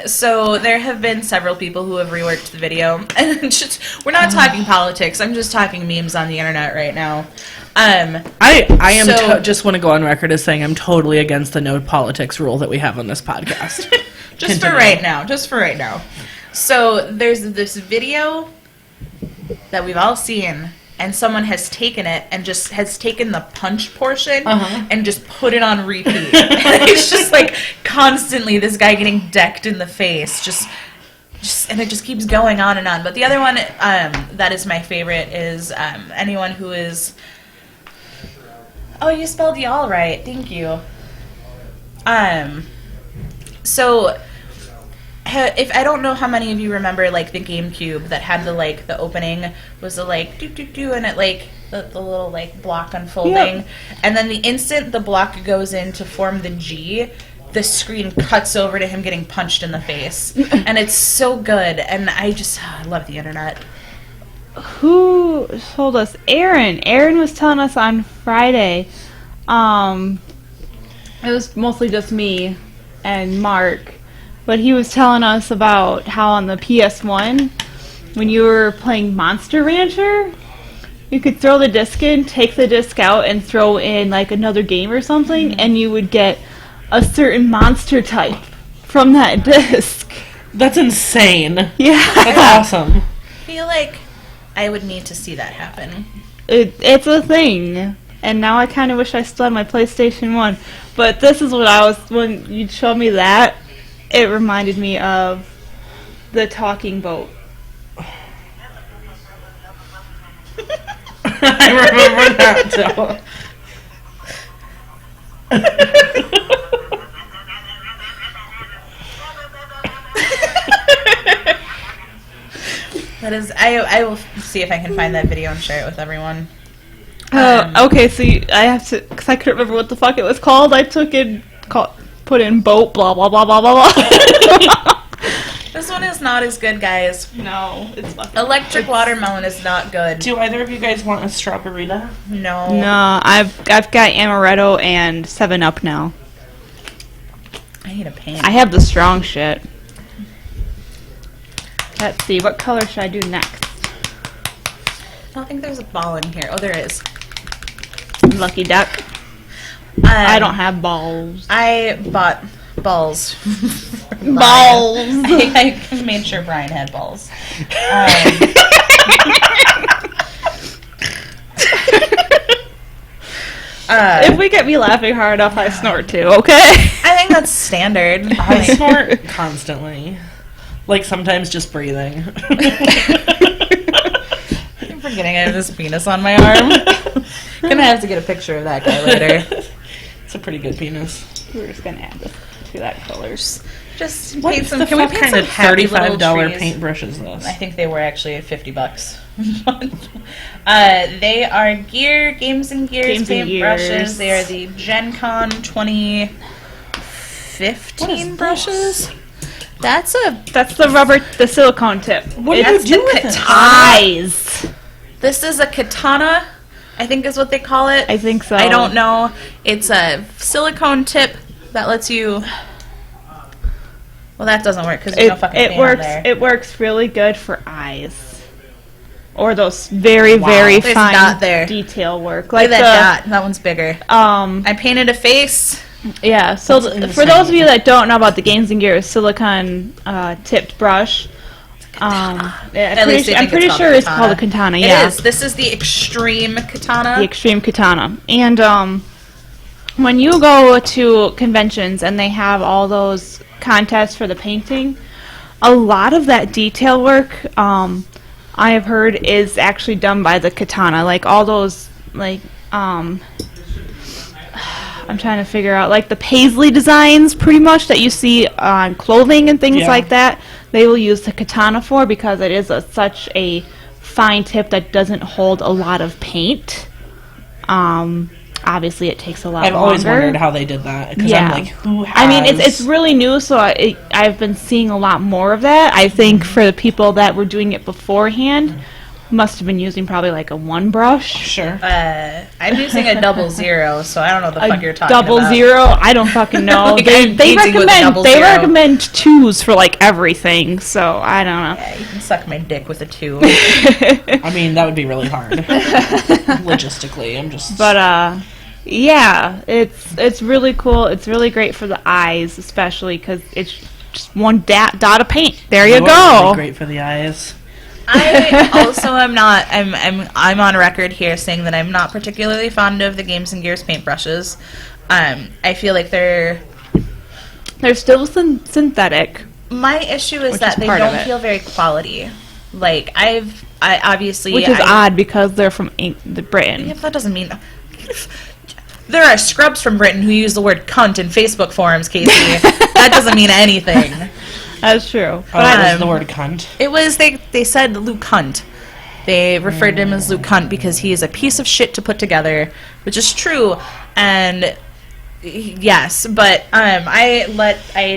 [SPEAKER 4] So there have been several people who have reworked the video, and we're not talking politics. I'm just talking memes on the internet right now.
[SPEAKER 3] I am
[SPEAKER 4] So-
[SPEAKER 3] just want to go on record as saying I'm totally against the no politics rule that we have on this podcast.
[SPEAKER 4] Just for right now. So there's this video that we've all seen, and someone has taken it and just has taken the punch portion and just put it on repeat. And it's just like constantly this guy getting decked in the face, just and it just keeps going on and on. But the other one that is my favorite is anyone who is. Oh, you spelled y'all right. Thank you. So, if I don't know how many of you remember like the GameCube that had the opening was the do and it the little block unfolding, and then the instant the block goes in to form the G, the screen cuts over to him getting punched in the face, and it's so good. And I love the internet.
[SPEAKER 2] Who told us? Aaron was telling us on Friday. It was mostly just me and Mark, but he was telling us about how on the PS1, when you were playing Monster Rancher, you could throw the disc in, take the disc out, and throw in another game or something, and you would get a certain monster type from that disc.
[SPEAKER 3] That's insane.
[SPEAKER 2] Yeah.
[SPEAKER 3] That's awesome.
[SPEAKER 4] I feel like I would need to see that happen.
[SPEAKER 2] It's a thing. And now I kind of wish I still had my PlayStation 1. But this is what when you showed me that, it reminded me of the talking boat.
[SPEAKER 3] I remember that
[SPEAKER 4] That is, I will see if I can find that video and share it with everyone.
[SPEAKER 2] Okay, so I have to, because I couldn't remember what the fuck it was called. I put in boat, blah, blah, blah, blah, blah, blah.
[SPEAKER 4] This one is not as good, guys.
[SPEAKER 2] No, it's fucking...
[SPEAKER 4] Electric watermelon is not good.
[SPEAKER 3] Do either of you guys want a strawberry?
[SPEAKER 4] No.
[SPEAKER 2] No, I've got amaretto and 7-Up now.
[SPEAKER 4] I need a paint.
[SPEAKER 2] I have the strong shit. Let's see, what color should I do next?
[SPEAKER 4] I don't think there's a ball in here. Oh, there is.
[SPEAKER 2] Lucky duck. I don't have balls.
[SPEAKER 4] I bought balls.
[SPEAKER 2] Balls.
[SPEAKER 4] I made sure Brian had balls.
[SPEAKER 2] If we get me laughing hard enough, I snort too, okay?
[SPEAKER 4] I think that's standard.
[SPEAKER 3] I snort constantly. Like, sometimes just breathing.
[SPEAKER 4] I'm forgetting I have this penis on my arm. Gonna have to get a picture of that guy later.
[SPEAKER 3] It's a pretty good penis.
[SPEAKER 2] We're just gonna add this to that colors.
[SPEAKER 4] Just
[SPEAKER 3] What
[SPEAKER 4] paint some.
[SPEAKER 3] the
[SPEAKER 4] Can we
[SPEAKER 3] fuck
[SPEAKER 4] paint
[SPEAKER 3] kind
[SPEAKER 4] some
[SPEAKER 3] of
[SPEAKER 4] happy little
[SPEAKER 3] $35
[SPEAKER 4] trees?
[SPEAKER 3] paintbrush is this?
[SPEAKER 4] I think they were actually $50. They are Games and Gears paintbrushes. They are the Gen Con 2015 brushes. That's
[SPEAKER 2] the silicone tip.
[SPEAKER 3] What do you
[SPEAKER 4] that's
[SPEAKER 3] do
[SPEAKER 4] the
[SPEAKER 3] with this?
[SPEAKER 4] katana.
[SPEAKER 2] Eyes.
[SPEAKER 4] This is a katana, I think is what they call it.
[SPEAKER 2] I think so.
[SPEAKER 4] I don't know. It's a silicone tip that lets you. Well, that doesn't work because there's no fucking paint on there.
[SPEAKER 2] It works really good for eyes. Or those very, very
[SPEAKER 4] There's a
[SPEAKER 2] fine
[SPEAKER 4] dot there.
[SPEAKER 2] detail work.
[SPEAKER 4] Look at that dot. That one's bigger. I painted a face.
[SPEAKER 2] Yeah, so for those of you that don't know about the Games and Gears silicone tipped brush, I'm pretty sure it's called a katana. Yeah,
[SPEAKER 4] It is. This is the Extreme Katana.
[SPEAKER 2] the Extreme Katana. And when you go to conventions and they have all those contests for the painting, a lot of that detail work I have heard is actually done by the katana. Like all those, like I'm trying to figure out, like the paisley designs, pretty much that you see on clothing and things like that. They will use the katana for because it is such a fine tip that doesn't hold a lot of paint. Obviously, it takes a lot longer.
[SPEAKER 3] I've always wondered how they did that. Because I'm like, who has...
[SPEAKER 2] I mean, it's really new, so I've been seeing a lot more of that. I think for the people that were doing it beforehand, must have been using probably like a one brush.
[SPEAKER 3] Sure.
[SPEAKER 4] I'm using a 00, so I don't know what the fuck you're talking
[SPEAKER 2] Double
[SPEAKER 4] about.
[SPEAKER 2] zero? I don't fucking know.
[SPEAKER 4] Like,
[SPEAKER 2] they
[SPEAKER 4] I'm painting with a double
[SPEAKER 2] they
[SPEAKER 4] zero.
[SPEAKER 2] recommend twos for like everything, so I don't know.
[SPEAKER 4] Yeah, you can suck my dick with a 2.
[SPEAKER 3] I mean, that would be really hard. Logistically, I'm just...
[SPEAKER 2] But yeah, it's really cool. It's really great for the eyes, especially because it's just one dot of paint. There you go.
[SPEAKER 3] Really great for the eyes.
[SPEAKER 4] I also am not. I'm on record here saying that I'm not particularly fond of the Games and Gears paintbrushes. I feel like they're
[SPEAKER 2] still synthetic.
[SPEAKER 4] My issue is
[SPEAKER 2] Which
[SPEAKER 4] that
[SPEAKER 2] is
[SPEAKER 4] they
[SPEAKER 2] part of
[SPEAKER 4] don't
[SPEAKER 2] it.
[SPEAKER 4] feel very quality. Like I obviously,
[SPEAKER 2] Which is odd because they're from Britain.
[SPEAKER 4] Yeah, but that doesn't mean. There are scrubs from Britain who use the word cunt in Facebook forums, Casey. That doesn't mean anything.
[SPEAKER 2] That's true.
[SPEAKER 3] But was the word cunt.
[SPEAKER 4] It was, they said Luke Cunt. They referred to him as Luke Cunt because he is a piece of shit to put together, which is true. And yes, but I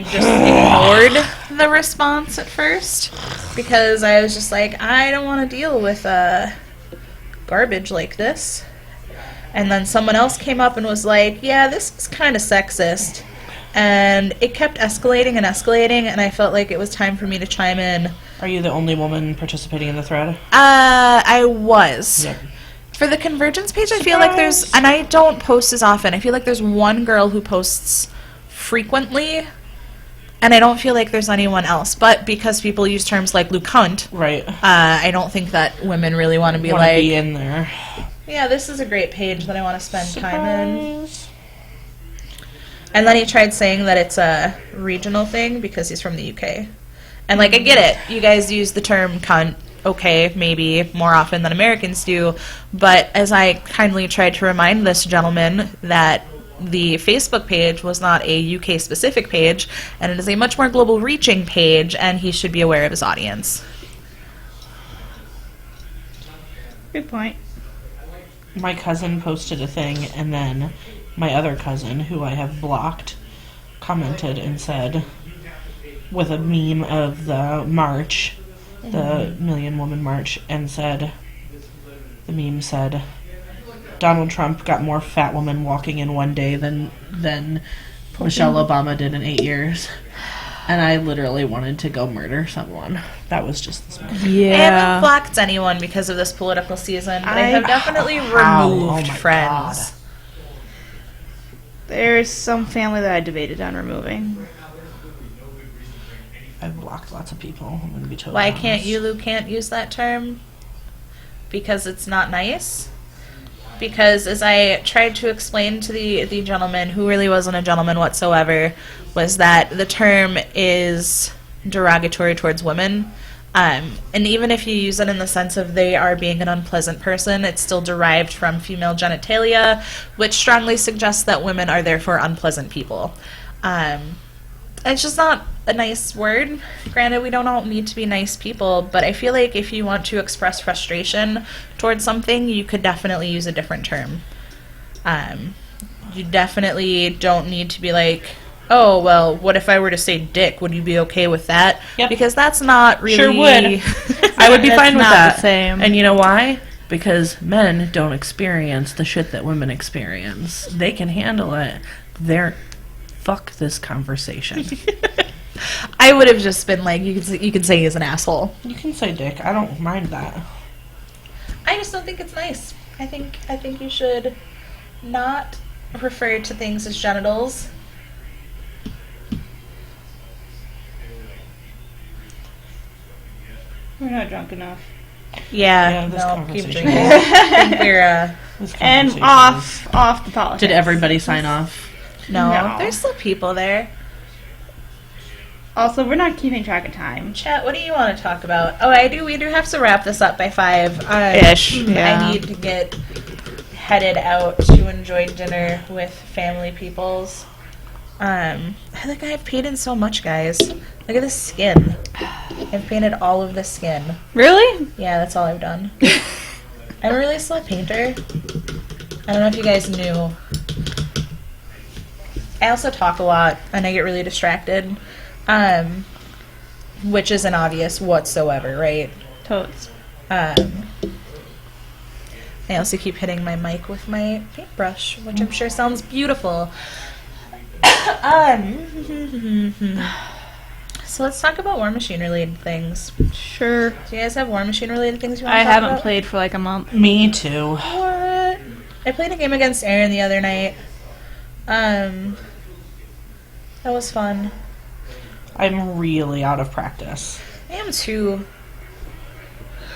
[SPEAKER 4] just ignored the response at first because I was just like, I don't want to deal with garbage like this. And then someone else came up and was like, yeah, this is kind of sexist. And it kept escalating and escalating, and I felt like it was time for me to chime in.
[SPEAKER 3] Are you the only woman participating in the thread?
[SPEAKER 4] I was.
[SPEAKER 3] Yep.
[SPEAKER 4] For the Convergence page, I feel like there's... And I don't post as often. I feel like there's one girl who posts frequently, and I don't feel like there's anyone else. But because people use terms like Luke Hunt,
[SPEAKER 3] Right.
[SPEAKER 4] I don't think that women really want to be
[SPEAKER 3] Wanna
[SPEAKER 4] like...
[SPEAKER 3] be in there.
[SPEAKER 4] Yeah, this is a great page that I want to spend time in. And then he tried saying that it's a regional thing because he's from the UK. And, like, I get it. You guys use the term cunt, okay, maybe more often than Americans do. But as I kindly tried to remind this gentleman that the Facebook page was not a UK-specific page, and it is a much more global-reaching page, and he should be aware of his audience.
[SPEAKER 2] Good point.
[SPEAKER 3] My cousin posted a thing, and then my other cousin, who I have blocked, commented and said, with a meme of the march, the Million Woman March, and said, the meme said, Donald Trump got more fat women walking in one day than Michelle Obama did in 8 years. And I literally wanted to go murder someone. That was just this morning.
[SPEAKER 2] Yeah.
[SPEAKER 4] I haven't blocked anyone because of this political season, but I have definitely removed friends.
[SPEAKER 2] There's some family that I debated on removing.
[SPEAKER 3] I've blocked lots of people. I'm gonna be totally
[SPEAKER 4] Why
[SPEAKER 3] honest.
[SPEAKER 4] can't you can't use that term? Because it's not nice? Because as I tried to explain to the gentleman, who really wasn't a gentleman whatsoever, was that the term is derogatory towards women. And even if you use it in the sense of they are being an unpleasant person, it's still derived from female genitalia, which strongly suggests that women are therefore unpleasant people. It's just not a nice word. Granted, we don't all need to be nice people, but I feel like if you want to express frustration towards something, you could definitely use a different term. You definitely don't need to be like, oh, well, what if I were to say dick? Would you be okay with that?
[SPEAKER 3] Yep.
[SPEAKER 4] Because that's not really...
[SPEAKER 3] Sure would. I would be
[SPEAKER 2] That's
[SPEAKER 3] fine with
[SPEAKER 2] not
[SPEAKER 3] that.
[SPEAKER 2] the same.
[SPEAKER 3] And you know why? Because men don't experience the shit that women experience. They can handle it. Fuck this conversation.
[SPEAKER 4] I would have just been like, you could say he's an asshole.
[SPEAKER 3] You can say dick. I don't mind that.
[SPEAKER 4] I just don't think it's nice. I think you should not refer to things as genitals.
[SPEAKER 2] We're not drunk enough.
[SPEAKER 3] Yeah, this
[SPEAKER 4] no, keep
[SPEAKER 3] conversation
[SPEAKER 4] drinking. I think we're,
[SPEAKER 3] This
[SPEAKER 2] And
[SPEAKER 3] conversation
[SPEAKER 2] off the politics.
[SPEAKER 3] Did everybody sign off?
[SPEAKER 4] no,
[SPEAKER 2] No.
[SPEAKER 4] there's still people there.
[SPEAKER 2] Also, we're not keeping track of time.
[SPEAKER 4] Chat, what do you want to talk about? Oh, we do have to wrap this up by 5.
[SPEAKER 2] Ish, yeah.
[SPEAKER 4] I need to get headed out to enjoy dinner with family peoples. I think I've painted so much, guys. Look at this skin. I've painted all of the skin.
[SPEAKER 2] Really?
[SPEAKER 4] Yeah, that's all I've done. I'm a really slow painter. I don't know if you guys knew. I also talk a lot, and I get really distracted. Which isn't obvious whatsoever, right?
[SPEAKER 2] Totes.
[SPEAKER 4] I also keep hitting my mic with my paintbrush, which I'm sure sounds beautiful. So let's talk about War Machine related things.
[SPEAKER 2] Sure.
[SPEAKER 4] Do you guys have War Machine related things you want to
[SPEAKER 2] I
[SPEAKER 4] talk
[SPEAKER 2] haven't
[SPEAKER 4] about?
[SPEAKER 2] played for like a month.
[SPEAKER 3] Me too.
[SPEAKER 4] What? I played a game against Aaron the other night. That was fun.
[SPEAKER 3] I'm really out of practice.
[SPEAKER 4] I am too.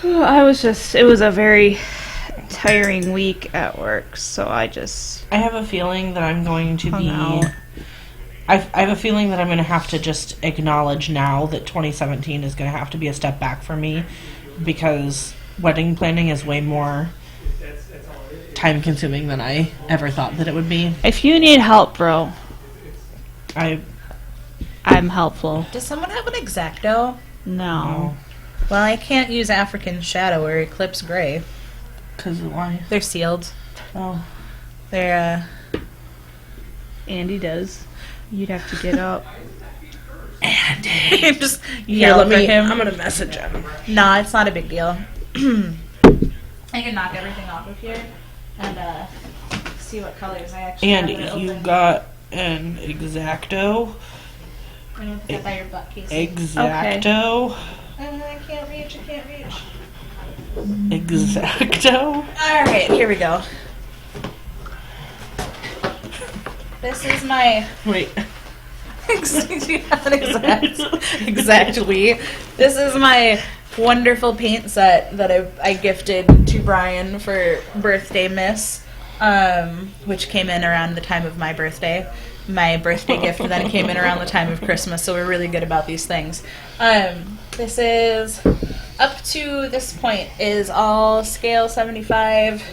[SPEAKER 2] It was a very tiring week at work, so I
[SPEAKER 3] have a feeling that I'm going to
[SPEAKER 2] hung
[SPEAKER 3] be...
[SPEAKER 2] out.
[SPEAKER 3] I have a feeling that I'm going to have to just acknowledge now that 2017 is going to have to be a step back for me, because wedding planning is way more time consuming than I ever thought that it would be.
[SPEAKER 2] If you need help, bro, I'm helpful.
[SPEAKER 4] Does someone have an X-Acto?
[SPEAKER 2] No.
[SPEAKER 4] Well, I can't use African Shadow or Eclipse Gray.
[SPEAKER 3] Because why?
[SPEAKER 4] They're sealed.
[SPEAKER 3] Oh.
[SPEAKER 4] They're,
[SPEAKER 2] Andy does. You'd have to get up.
[SPEAKER 3] Andy.
[SPEAKER 4] just
[SPEAKER 3] Here,
[SPEAKER 4] yell
[SPEAKER 3] let
[SPEAKER 4] for
[SPEAKER 3] me...
[SPEAKER 4] him.
[SPEAKER 3] I'm going to message him.
[SPEAKER 4] Nah, it's not a big deal. I can knock everything off of here and see what colors I actually
[SPEAKER 3] Andy,
[SPEAKER 4] have.
[SPEAKER 3] you got an X-Acto?
[SPEAKER 4] I'm gonna put that by your butt, Casey.
[SPEAKER 3] X-Acto?
[SPEAKER 4] I can't reach.
[SPEAKER 3] X-Acto?
[SPEAKER 4] Alright, here we go. This is my...
[SPEAKER 3] Wait.
[SPEAKER 4] Exactly. This is my wonderful paint set that I gifted to Brian for birthday miss, which came in around the time of my birthday. My birthday gift then came in around the time of Christmas, so we're really good about these things. This is, up to this point, is all scale 75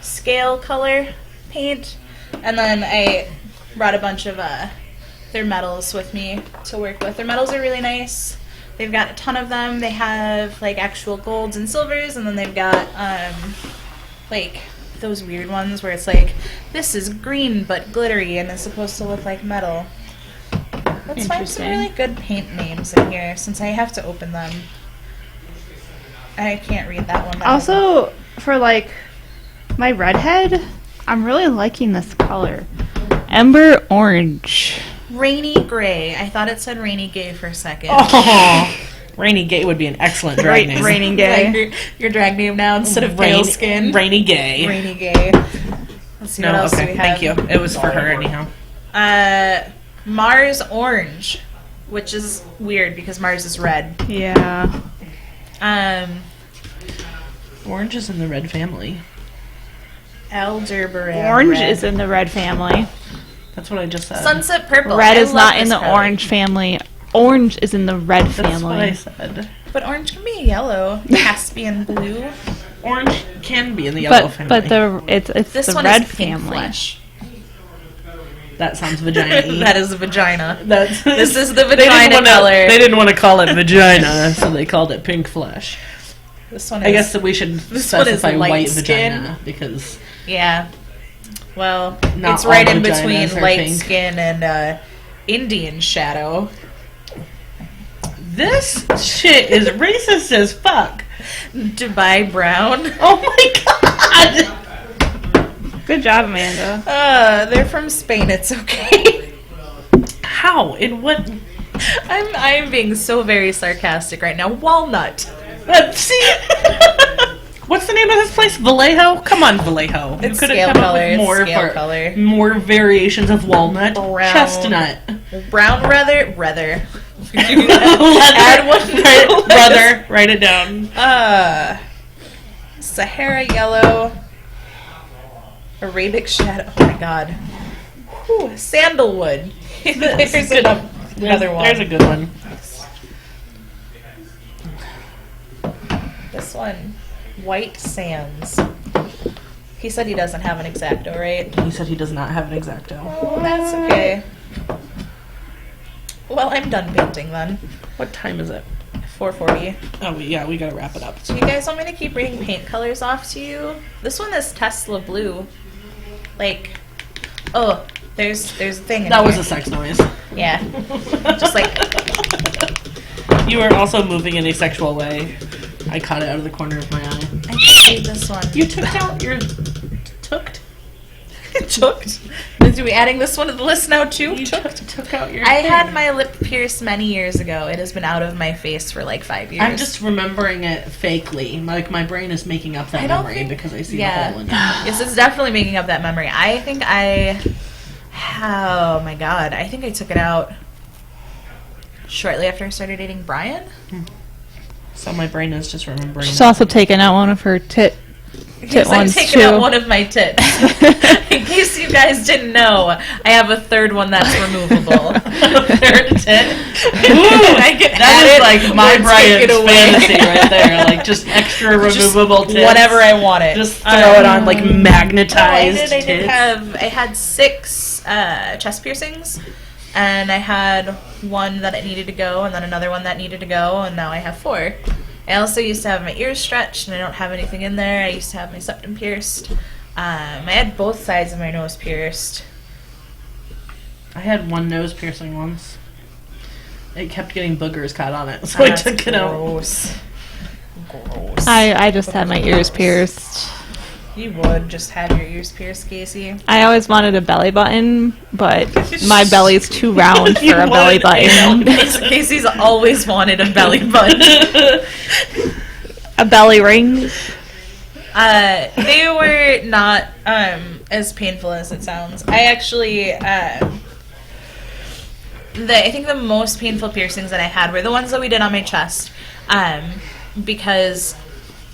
[SPEAKER 4] scale color paint, and then I brought a bunch of their metals with me to work with. Their metals are really nice. They've got a ton of them. They have like actual golds and silvers, and then they've got like those weird ones where it's like, this is green but glittery and it's supposed to look like metal. Let's find some
[SPEAKER 2] Interesting.
[SPEAKER 4] really good paint names in here since I have to open them. I can't read that one.
[SPEAKER 2] Also, for like my redhead, I'm really liking this color. Ember orange.
[SPEAKER 4] Rainy gray. I thought it said rainy gay for a second.
[SPEAKER 3] Oh, Rainy Gay would be an excellent drag name.
[SPEAKER 2] Raining gay.
[SPEAKER 4] Like your drag name now instead of pale skin.
[SPEAKER 3] Rainy Gay.
[SPEAKER 4] Rainy gay. Let's see what
[SPEAKER 3] No,
[SPEAKER 4] else do
[SPEAKER 3] okay,
[SPEAKER 4] we have.
[SPEAKER 3] thank you. It was for her anyhow.
[SPEAKER 4] Mars orange, which is weird because Mars is red.
[SPEAKER 2] Yeah.
[SPEAKER 3] Orange is in the red family.
[SPEAKER 4] Elderberry.
[SPEAKER 2] Orange
[SPEAKER 4] red.
[SPEAKER 2] is in the red family.
[SPEAKER 3] That's what I just said.
[SPEAKER 4] Sunset purple.
[SPEAKER 2] Red
[SPEAKER 4] I
[SPEAKER 2] is
[SPEAKER 4] love
[SPEAKER 2] not in
[SPEAKER 4] this
[SPEAKER 2] the
[SPEAKER 4] color.
[SPEAKER 2] orange family. Orange is in the red
[SPEAKER 3] That's what I
[SPEAKER 2] family.
[SPEAKER 3] said.
[SPEAKER 4] But orange can be yellow. Caspian blue.
[SPEAKER 3] Orange can be in the yellow family.
[SPEAKER 2] But it's
[SPEAKER 4] This
[SPEAKER 2] the
[SPEAKER 4] one
[SPEAKER 2] red
[SPEAKER 4] is pink
[SPEAKER 2] family.
[SPEAKER 4] flesh.
[SPEAKER 3] That sounds vagina-y.
[SPEAKER 4] That is a vagina.
[SPEAKER 3] That's,
[SPEAKER 4] This is the
[SPEAKER 3] they didn't
[SPEAKER 4] vagina
[SPEAKER 3] wanna-
[SPEAKER 4] color.
[SPEAKER 3] They didn't want to call it vagina, so they called it pink flesh.
[SPEAKER 4] This one is.
[SPEAKER 3] I guess that we should
[SPEAKER 4] This one is
[SPEAKER 3] specify
[SPEAKER 4] light
[SPEAKER 3] white
[SPEAKER 4] skin.
[SPEAKER 3] vagina because
[SPEAKER 4] Yeah. Well,
[SPEAKER 3] Not
[SPEAKER 4] it's right
[SPEAKER 3] all
[SPEAKER 4] in
[SPEAKER 3] vaginas
[SPEAKER 4] between
[SPEAKER 3] are
[SPEAKER 4] light
[SPEAKER 3] pink.
[SPEAKER 4] skin and Indian shadow.
[SPEAKER 3] this shit is racist as fuck.
[SPEAKER 4] Dubai brown.
[SPEAKER 3] Oh my god!
[SPEAKER 2] Good job, Amanda.
[SPEAKER 4] They're from Spain. It's okay.
[SPEAKER 3] How? In what?
[SPEAKER 4] I'm being so very sarcastic right now. Walnut.
[SPEAKER 3] See? What's the name of this place? Vallejo? Come on, Vallejo.
[SPEAKER 4] It's
[SPEAKER 3] could've
[SPEAKER 4] scale
[SPEAKER 3] come up
[SPEAKER 4] color,
[SPEAKER 3] with
[SPEAKER 4] it's
[SPEAKER 3] more
[SPEAKER 4] scale
[SPEAKER 3] for-
[SPEAKER 4] color.
[SPEAKER 3] More variations of walnut.
[SPEAKER 4] Brown.
[SPEAKER 3] Chestnut.
[SPEAKER 4] Brown leather.
[SPEAKER 3] Add
[SPEAKER 4] one.
[SPEAKER 3] brother. Write it down.
[SPEAKER 4] Sahara yellow. Arabic shadow. Oh my god. Whew, sandalwood. There's another one.
[SPEAKER 3] There's a good one.
[SPEAKER 4] This one. White sands. He said he doesn't have an X-Acto, right?
[SPEAKER 3] He said he does not have an X-Acto.
[SPEAKER 4] Oh, that's okay. Well, I'm done painting then.
[SPEAKER 3] What time is it?
[SPEAKER 4] 4:40.
[SPEAKER 3] Oh, yeah, we gotta wrap it up.
[SPEAKER 4] Do you guys want me to keep reading paint colors off to you? This one is Tesla blue. Like, oh, there's a thing in
[SPEAKER 3] That was
[SPEAKER 4] here.
[SPEAKER 3] a sex noise.
[SPEAKER 4] Yeah. Just like,
[SPEAKER 3] You are also moving in a sexual way. I caught it out of the corner of my eye.
[SPEAKER 4] I can read this one.
[SPEAKER 3] You took out your... Tooked?
[SPEAKER 4] Tooked? Are we adding this one to the list now too?
[SPEAKER 3] You took out your
[SPEAKER 4] I
[SPEAKER 3] thing.
[SPEAKER 4] had my lip pierced many years ago. It has been out of my face for like 5 years.
[SPEAKER 3] I'm just remembering it fakely. Like, my brain is making up that
[SPEAKER 4] I don't
[SPEAKER 3] memory
[SPEAKER 4] think-
[SPEAKER 3] because I see
[SPEAKER 4] yeah.
[SPEAKER 3] the hole in it.
[SPEAKER 4] Yes, it's definitely making up that memory. I think oh my god, I think I took it out shortly after I started dating Brian.
[SPEAKER 3] So my brain is just remembering.
[SPEAKER 2] She's also taken out one of her tit
[SPEAKER 4] Yes, I've
[SPEAKER 2] ones
[SPEAKER 4] taken
[SPEAKER 2] too.
[SPEAKER 4] out one of my tits. In case you guys didn't know, I have a third one that's removable.
[SPEAKER 3] Third tit.
[SPEAKER 4] I can
[SPEAKER 3] That
[SPEAKER 4] add
[SPEAKER 3] is
[SPEAKER 4] it
[SPEAKER 3] like my
[SPEAKER 4] or take
[SPEAKER 3] Brian's
[SPEAKER 4] it away.
[SPEAKER 3] fantasy right there. Like, just extra
[SPEAKER 4] Just
[SPEAKER 3] removable tits.
[SPEAKER 4] whatever I wanted.
[SPEAKER 3] Just throw it on, like, magnetized
[SPEAKER 4] I did
[SPEAKER 3] tits.
[SPEAKER 4] I had 6 chest piercings, and I had one that it needed to go, and then another one that needed to go, and now I have 4. I also used to have my ears stretched, and I don't have anything in there. I used to have my septum pierced. I had both sides of my nose pierced.
[SPEAKER 3] I had one nose piercing once. It kept getting boogers caught on it, so I
[SPEAKER 4] That's
[SPEAKER 3] took it out.
[SPEAKER 4] gross. Gross.
[SPEAKER 2] I just had my ears pierced.
[SPEAKER 4] You would just have your ears pierced, Casey.
[SPEAKER 2] I always wanted a belly button, but my belly's too round for
[SPEAKER 3] You
[SPEAKER 2] a belly
[SPEAKER 3] would,
[SPEAKER 2] button.
[SPEAKER 4] Casey's always wanted a belly button.
[SPEAKER 2] A belly ring.
[SPEAKER 4] They were not as painful as it sounds. I actually, I think the most painful piercings that I had were the ones that we did on my chest, because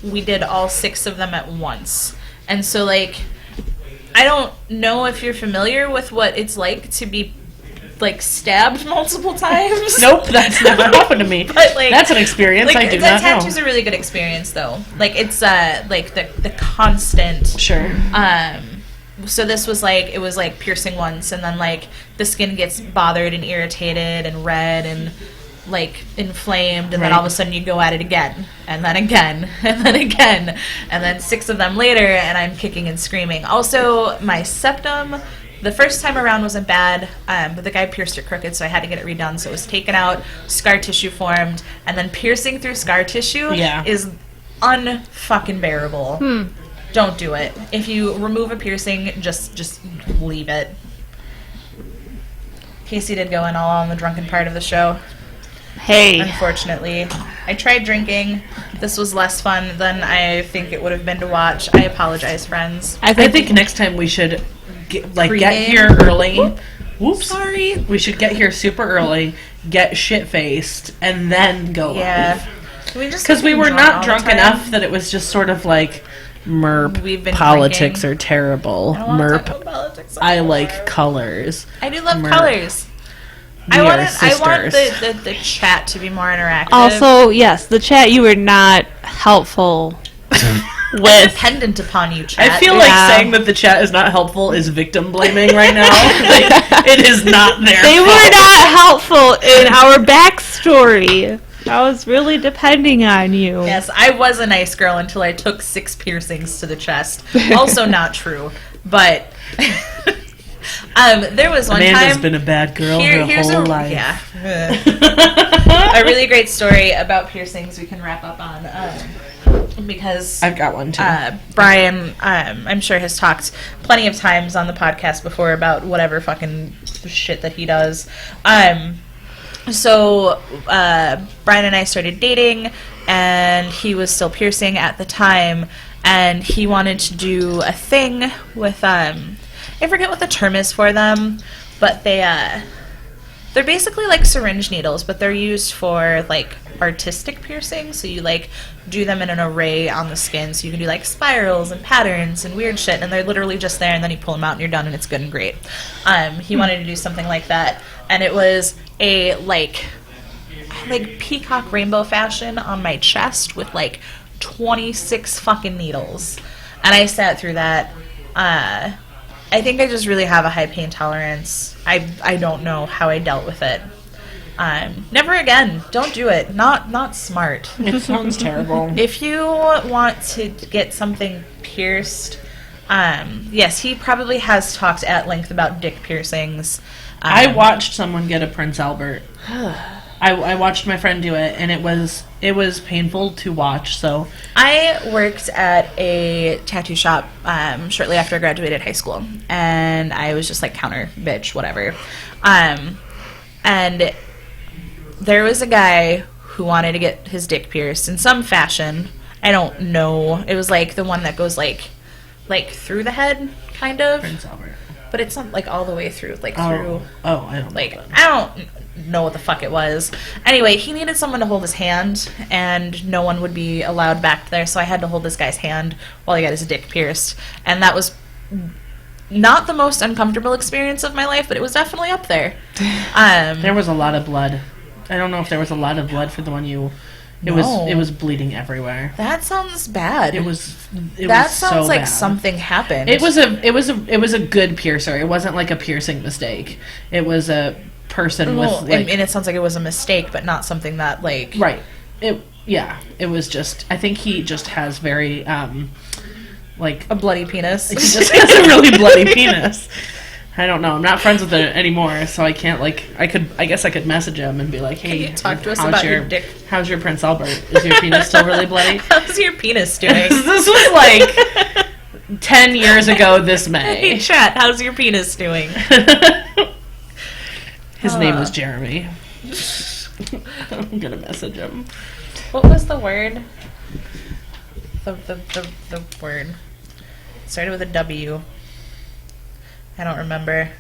[SPEAKER 4] we did all 6 of them at once. And so, like, I don't know if you're familiar with what it's like to be, like, stabbed multiple times.
[SPEAKER 3] Nope, that's never happened to me.
[SPEAKER 4] But, like,
[SPEAKER 3] That's an experience I do
[SPEAKER 4] the
[SPEAKER 3] not
[SPEAKER 4] tattoo's
[SPEAKER 3] know.
[SPEAKER 4] a really good experience, though. Like, it's like the constant.
[SPEAKER 3] Sure.
[SPEAKER 4] So this was like, it was like piercing once, and then like the skin gets bothered and irritated and red and like inflamed, and then
[SPEAKER 3] Right.
[SPEAKER 4] all of a sudden you go at it again, and then again, and then again, and then 6 of them later, and I'm kicking and screaming. Also, my septum, the first time around wasn't bad, but the guy pierced it crooked, so I had to get it redone. So it was taken out, scar tissue formed, and then piercing through scar tissue
[SPEAKER 3] Yeah.
[SPEAKER 4] is unfucking bearable. Don't do it. If you remove a piercing, just leave it. Casey did go in all on the drunken part of the show,
[SPEAKER 2] Hey.
[SPEAKER 4] unfortunately. I tried drinking. This was less fun than I think it would have been to watch. I apologize, friends.
[SPEAKER 2] I
[SPEAKER 3] I
[SPEAKER 2] think
[SPEAKER 3] think next time we should get
[SPEAKER 4] Pre-game?
[SPEAKER 3] here early whoops,
[SPEAKER 4] Sorry.
[SPEAKER 3] we should get here super early, get shit-faced, and then go
[SPEAKER 4] Yeah.
[SPEAKER 3] Because we were not drunk enough that it was just sort of like, merp,
[SPEAKER 4] We've been
[SPEAKER 3] politics
[SPEAKER 4] drinking.
[SPEAKER 3] are terrible.
[SPEAKER 4] I don't wanna talk
[SPEAKER 3] Merp,
[SPEAKER 4] about politics
[SPEAKER 3] I
[SPEAKER 4] anymore.
[SPEAKER 3] like colors.
[SPEAKER 4] I do love
[SPEAKER 3] Merp.
[SPEAKER 4] colors.
[SPEAKER 3] We
[SPEAKER 4] I
[SPEAKER 3] are
[SPEAKER 4] want
[SPEAKER 3] sisters.
[SPEAKER 4] the chat to be more interactive.
[SPEAKER 2] Also, yes, the chat, you were not helpful with.
[SPEAKER 4] dependent upon you, chat.
[SPEAKER 3] I feel
[SPEAKER 2] Yeah.
[SPEAKER 3] like saying that the chat is not helpful is victim blaming right now. Like, it is not their
[SPEAKER 2] They
[SPEAKER 3] fault.
[SPEAKER 2] were not helpful in our backstory. I was really depending on you.
[SPEAKER 4] Yes, I was a nice girl until I took 6 piercings to the chest. Also not true, but there was one
[SPEAKER 3] Amanda's
[SPEAKER 4] time.
[SPEAKER 3] been a bad girl her
[SPEAKER 4] here's
[SPEAKER 3] whole
[SPEAKER 4] a
[SPEAKER 3] life.
[SPEAKER 4] yeah, a really great story about piercings we can wrap up on because
[SPEAKER 3] I've got one too.
[SPEAKER 4] Brian, I'm sure has talked plenty of times on the podcast before about whatever fucking shit that he does. So Brian and I started dating, and he was still piercing at the time, and he wanted to do a thing with I forget what the term is for them, but they're basically like syringe needles, but they're used for like artistic piercing. So you like do them in an array on the skin, so you can do like spirals and patterns and weird shit, and they're literally just there, and then you pull them out and you're done, and it's good and great. He wanted to do something like that, and it was a like peacock rainbow fashion on my chest with like 26 fucking needles, and I sat through that. I think I just really have a high pain tolerance. I don't know how I dealt with it. Never again. Don't do it. Not smart.
[SPEAKER 3] It sounds terrible.
[SPEAKER 4] If you want to get something pierced, yes, he probably has talked at length about dick piercings.
[SPEAKER 3] I watched someone get a Prince Albert. I watched my friend do it, and it was painful to watch. So
[SPEAKER 4] I worked at a tattoo shop shortly after I graduated high school, and I was just like counter bitch, whatever. And there was a guy who wanted to get his dick pierced in some fashion. I don't know. It was like the one that goes like through the head, kind of.
[SPEAKER 3] Prince Albert.
[SPEAKER 4] But it's not like all the way through, like
[SPEAKER 3] Oh,
[SPEAKER 4] through.
[SPEAKER 3] I don't
[SPEAKER 4] Like,
[SPEAKER 3] know.
[SPEAKER 4] I don't know what the fuck it was. Anyway, he needed someone to hold his hand, and no one would be allowed back there, so I had to hold this guy's hand while he got his dick pierced. And that was not the most uncomfortable experience of my life, but it was definitely up there.
[SPEAKER 3] There was a lot of blood. I don't know if there was a lot of blood for the one you. It
[SPEAKER 4] No.
[SPEAKER 3] was bleeding everywhere.
[SPEAKER 4] That sounds bad.
[SPEAKER 3] It was
[SPEAKER 4] That sounds
[SPEAKER 3] so
[SPEAKER 4] like
[SPEAKER 3] bad.
[SPEAKER 4] something happened.
[SPEAKER 3] It was a good piercer. It wasn't like a piercing mistake. It was a person
[SPEAKER 4] Well,
[SPEAKER 3] with like,
[SPEAKER 4] and it sounds like it was a mistake, but not something that like
[SPEAKER 3] right. It was just. I think he just has very like
[SPEAKER 4] a bloody penis.
[SPEAKER 3] he just has a really bloody penis. I don't know. I'm not friends with it anymore, so I can't like. I guess I could message him and be like, "Hey,
[SPEAKER 4] you talk to us
[SPEAKER 3] how's
[SPEAKER 4] about your dick?
[SPEAKER 3] How's your Prince Albert? Is your penis still really bloody?"
[SPEAKER 4] How's your penis doing?
[SPEAKER 3] This was like 10 years ago this
[SPEAKER 4] Hey,
[SPEAKER 3] May.
[SPEAKER 4] chat, how's your penis doing?
[SPEAKER 3] His name was Jeremy. I'm gonna message him.
[SPEAKER 4] What was the word? The word. It started with a W. I don't remember.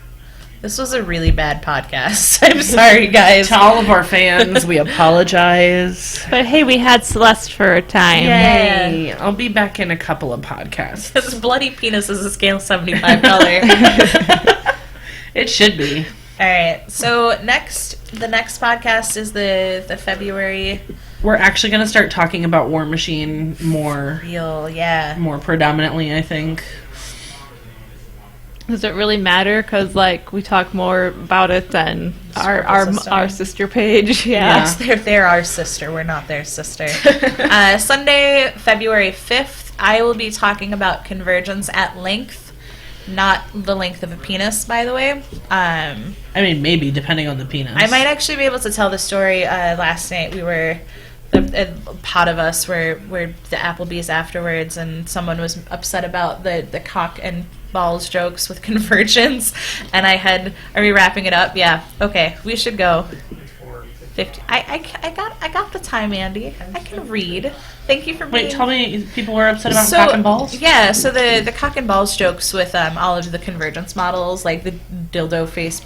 [SPEAKER 4] This was a really bad podcast. I'm sorry, guys.
[SPEAKER 3] To all of our fans, we apologize.
[SPEAKER 2] But hey, we had Celeste for a time.
[SPEAKER 4] Yeah.
[SPEAKER 3] Yay. I'll be back in a couple of podcasts.
[SPEAKER 4] This bloody penis is a scale 75 color.
[SPEAKER 3] It should be.
[SPEAKER 4] All right. So the next podcast is the February
[SPEAKER 3] We're actually going to start talking about War Machine more
[SPEAKER 4] real,
[SPEAKER 3] predominantly, I think.
[SPEAKER 2] Does it really matter? Because like we talk more about it than our sister page. Yeah.
[SPEAKER 4] They're our sister. We're not their sister. Sunday, February 5th, I will be talking about convergence at length, not the length of a penis, by the way.
[SPEAKER 3] I mean, maybe, depending on the penis.
[SPEAKER 4] I might actually be able to tell the story. Last night we were, a pot of us were the Applebee's afterwards, and someone was upset about the cock and balls jokes with convergence, and are we wrapping it up? Yeah. Okay, we should go. 50. I got the time, Andy. I can read. Thank you for being...
[SPEAKER 3] Wait, tell me, people were upset about cock and balls?
[SPEAKER 4] Yeah, so the cock and balls jokes with all of the convergence models, like the dildo face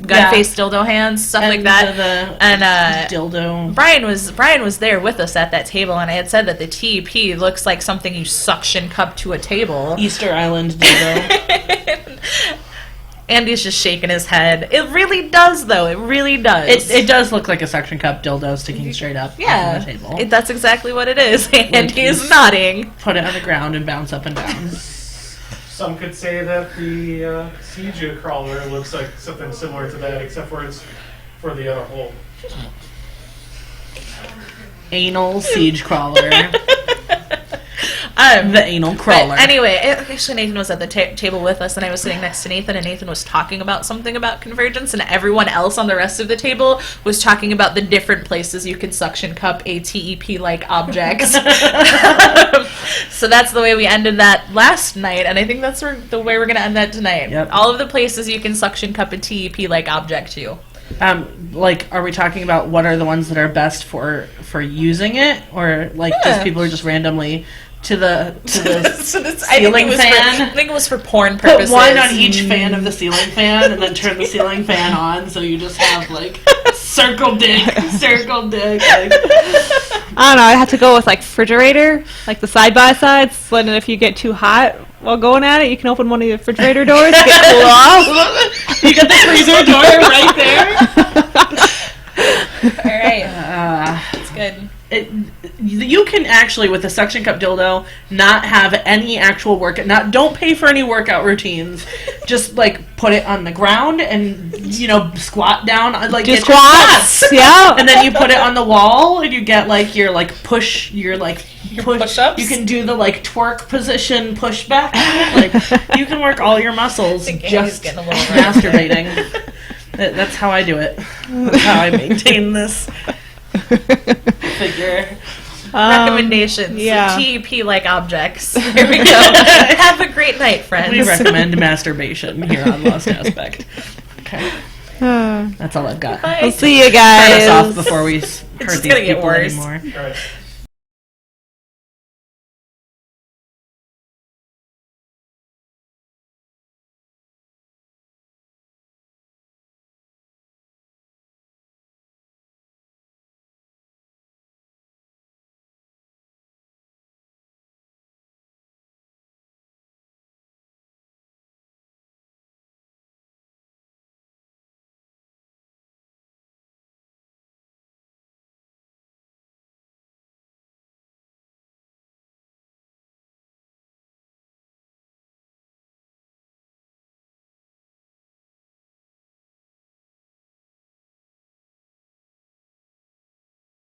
[SPEAKER 4] gun-faced dildo hands, stuff like that. And
[SPEAKER 3] dildo.
[SPEAKER 4] Brian was there with us at that table, and I had said that the TEP looks like something you suction cup to a table.
[SPEAKER 3] Easter Island dildo.
[SPEAKER 4] Andy's just shaking his head. It really does, though. It really does.
[SPEAKER 3] It does look like a suction cup dildo sticking straight up on the table.
[SPEAKER 4] That's exactly what it is. Andy is nodding.
[SPEAKER 3] Put it on the ground and bounce up and down.
[SPEAKER 1] Some could say that the siege crawler looks like something similar to that, except for it's for the other hole.
[SPEAKER 3] Anal siege crawler. The anal crawler.
[SPEAKER 4] But anyway, actually Nathan was at the table with us, and I was sitting next to Nathan, and Nathan was talking about something about convergence, and everyone else on the rest of the table was talking about the different places you can suction cup ATEP-like objects. So that's the way we ended that last night, and I think that's the way we're going to end that tonight.
[SPEAKER 3] Yep.
[SPEAKER 4] All of the places you can suction cup a TEP-like object to.
[SPEAKER 3] Are we talking about what are the ones that are best for using it, or just people are just randomly to the ceiling fan?
[SPEAKER 4] I think it was for porn purposes.
[SPEAKER 3] Put one on each fan of the ceiling fan, and then turn the ceiling fan on, so you just have circle dick.
[SPEAKER 2] I don't know. I have to go with refrigerator, the side by sides. So then if you get too hot while going at it, you can open one of the refrigerator doors, get cool off.
[SPEAKER 3] You got the freezer door right there.
[SPEAKER 4] All right, that's good.
[SPEAKER 3] You can actually, with a suction cup dildo, not have any actual don't pay for any workout routines. Just put it on the ground and squat down
[SPEAKER 2] Do squats, yeah.
[SPEAKER 3] And then you put it on the wall and you get your push
[SPEAKER 4] push-ups?
[SPEAKER 3] You can do the twerk position push back. You can work all your muscles just
[SPEAKER 4] getting a little
[SPEAKER 3] masturbating. That's how I do it. That's how I maintain this figure.
[SPEAKER 4] Recommendations.
[SPEAKER 2] Yeah.
[SPEAKER 4] TEP-like objects. Here we go. Have a great night, friends.
[SPEAKER 3] We recommend masturbation here on Lost Aspect. Okay. That's all I've got.
[SPEAKER 4] Bye.
[SPEAKER 2] We'll see you
[SPEAKER 3] Turn
[SPEAKER 2] guys.
[SPEAKER 3] us off before we hurt
[SPEAKER 4] just
[SPEAKER 3] these
[SPEAKER 4] gonna get
[SPEAKER 3] people
[SPEAKER 4] worse.
[SPEAKER 3] anymore.
[SPEAKER 1] All right.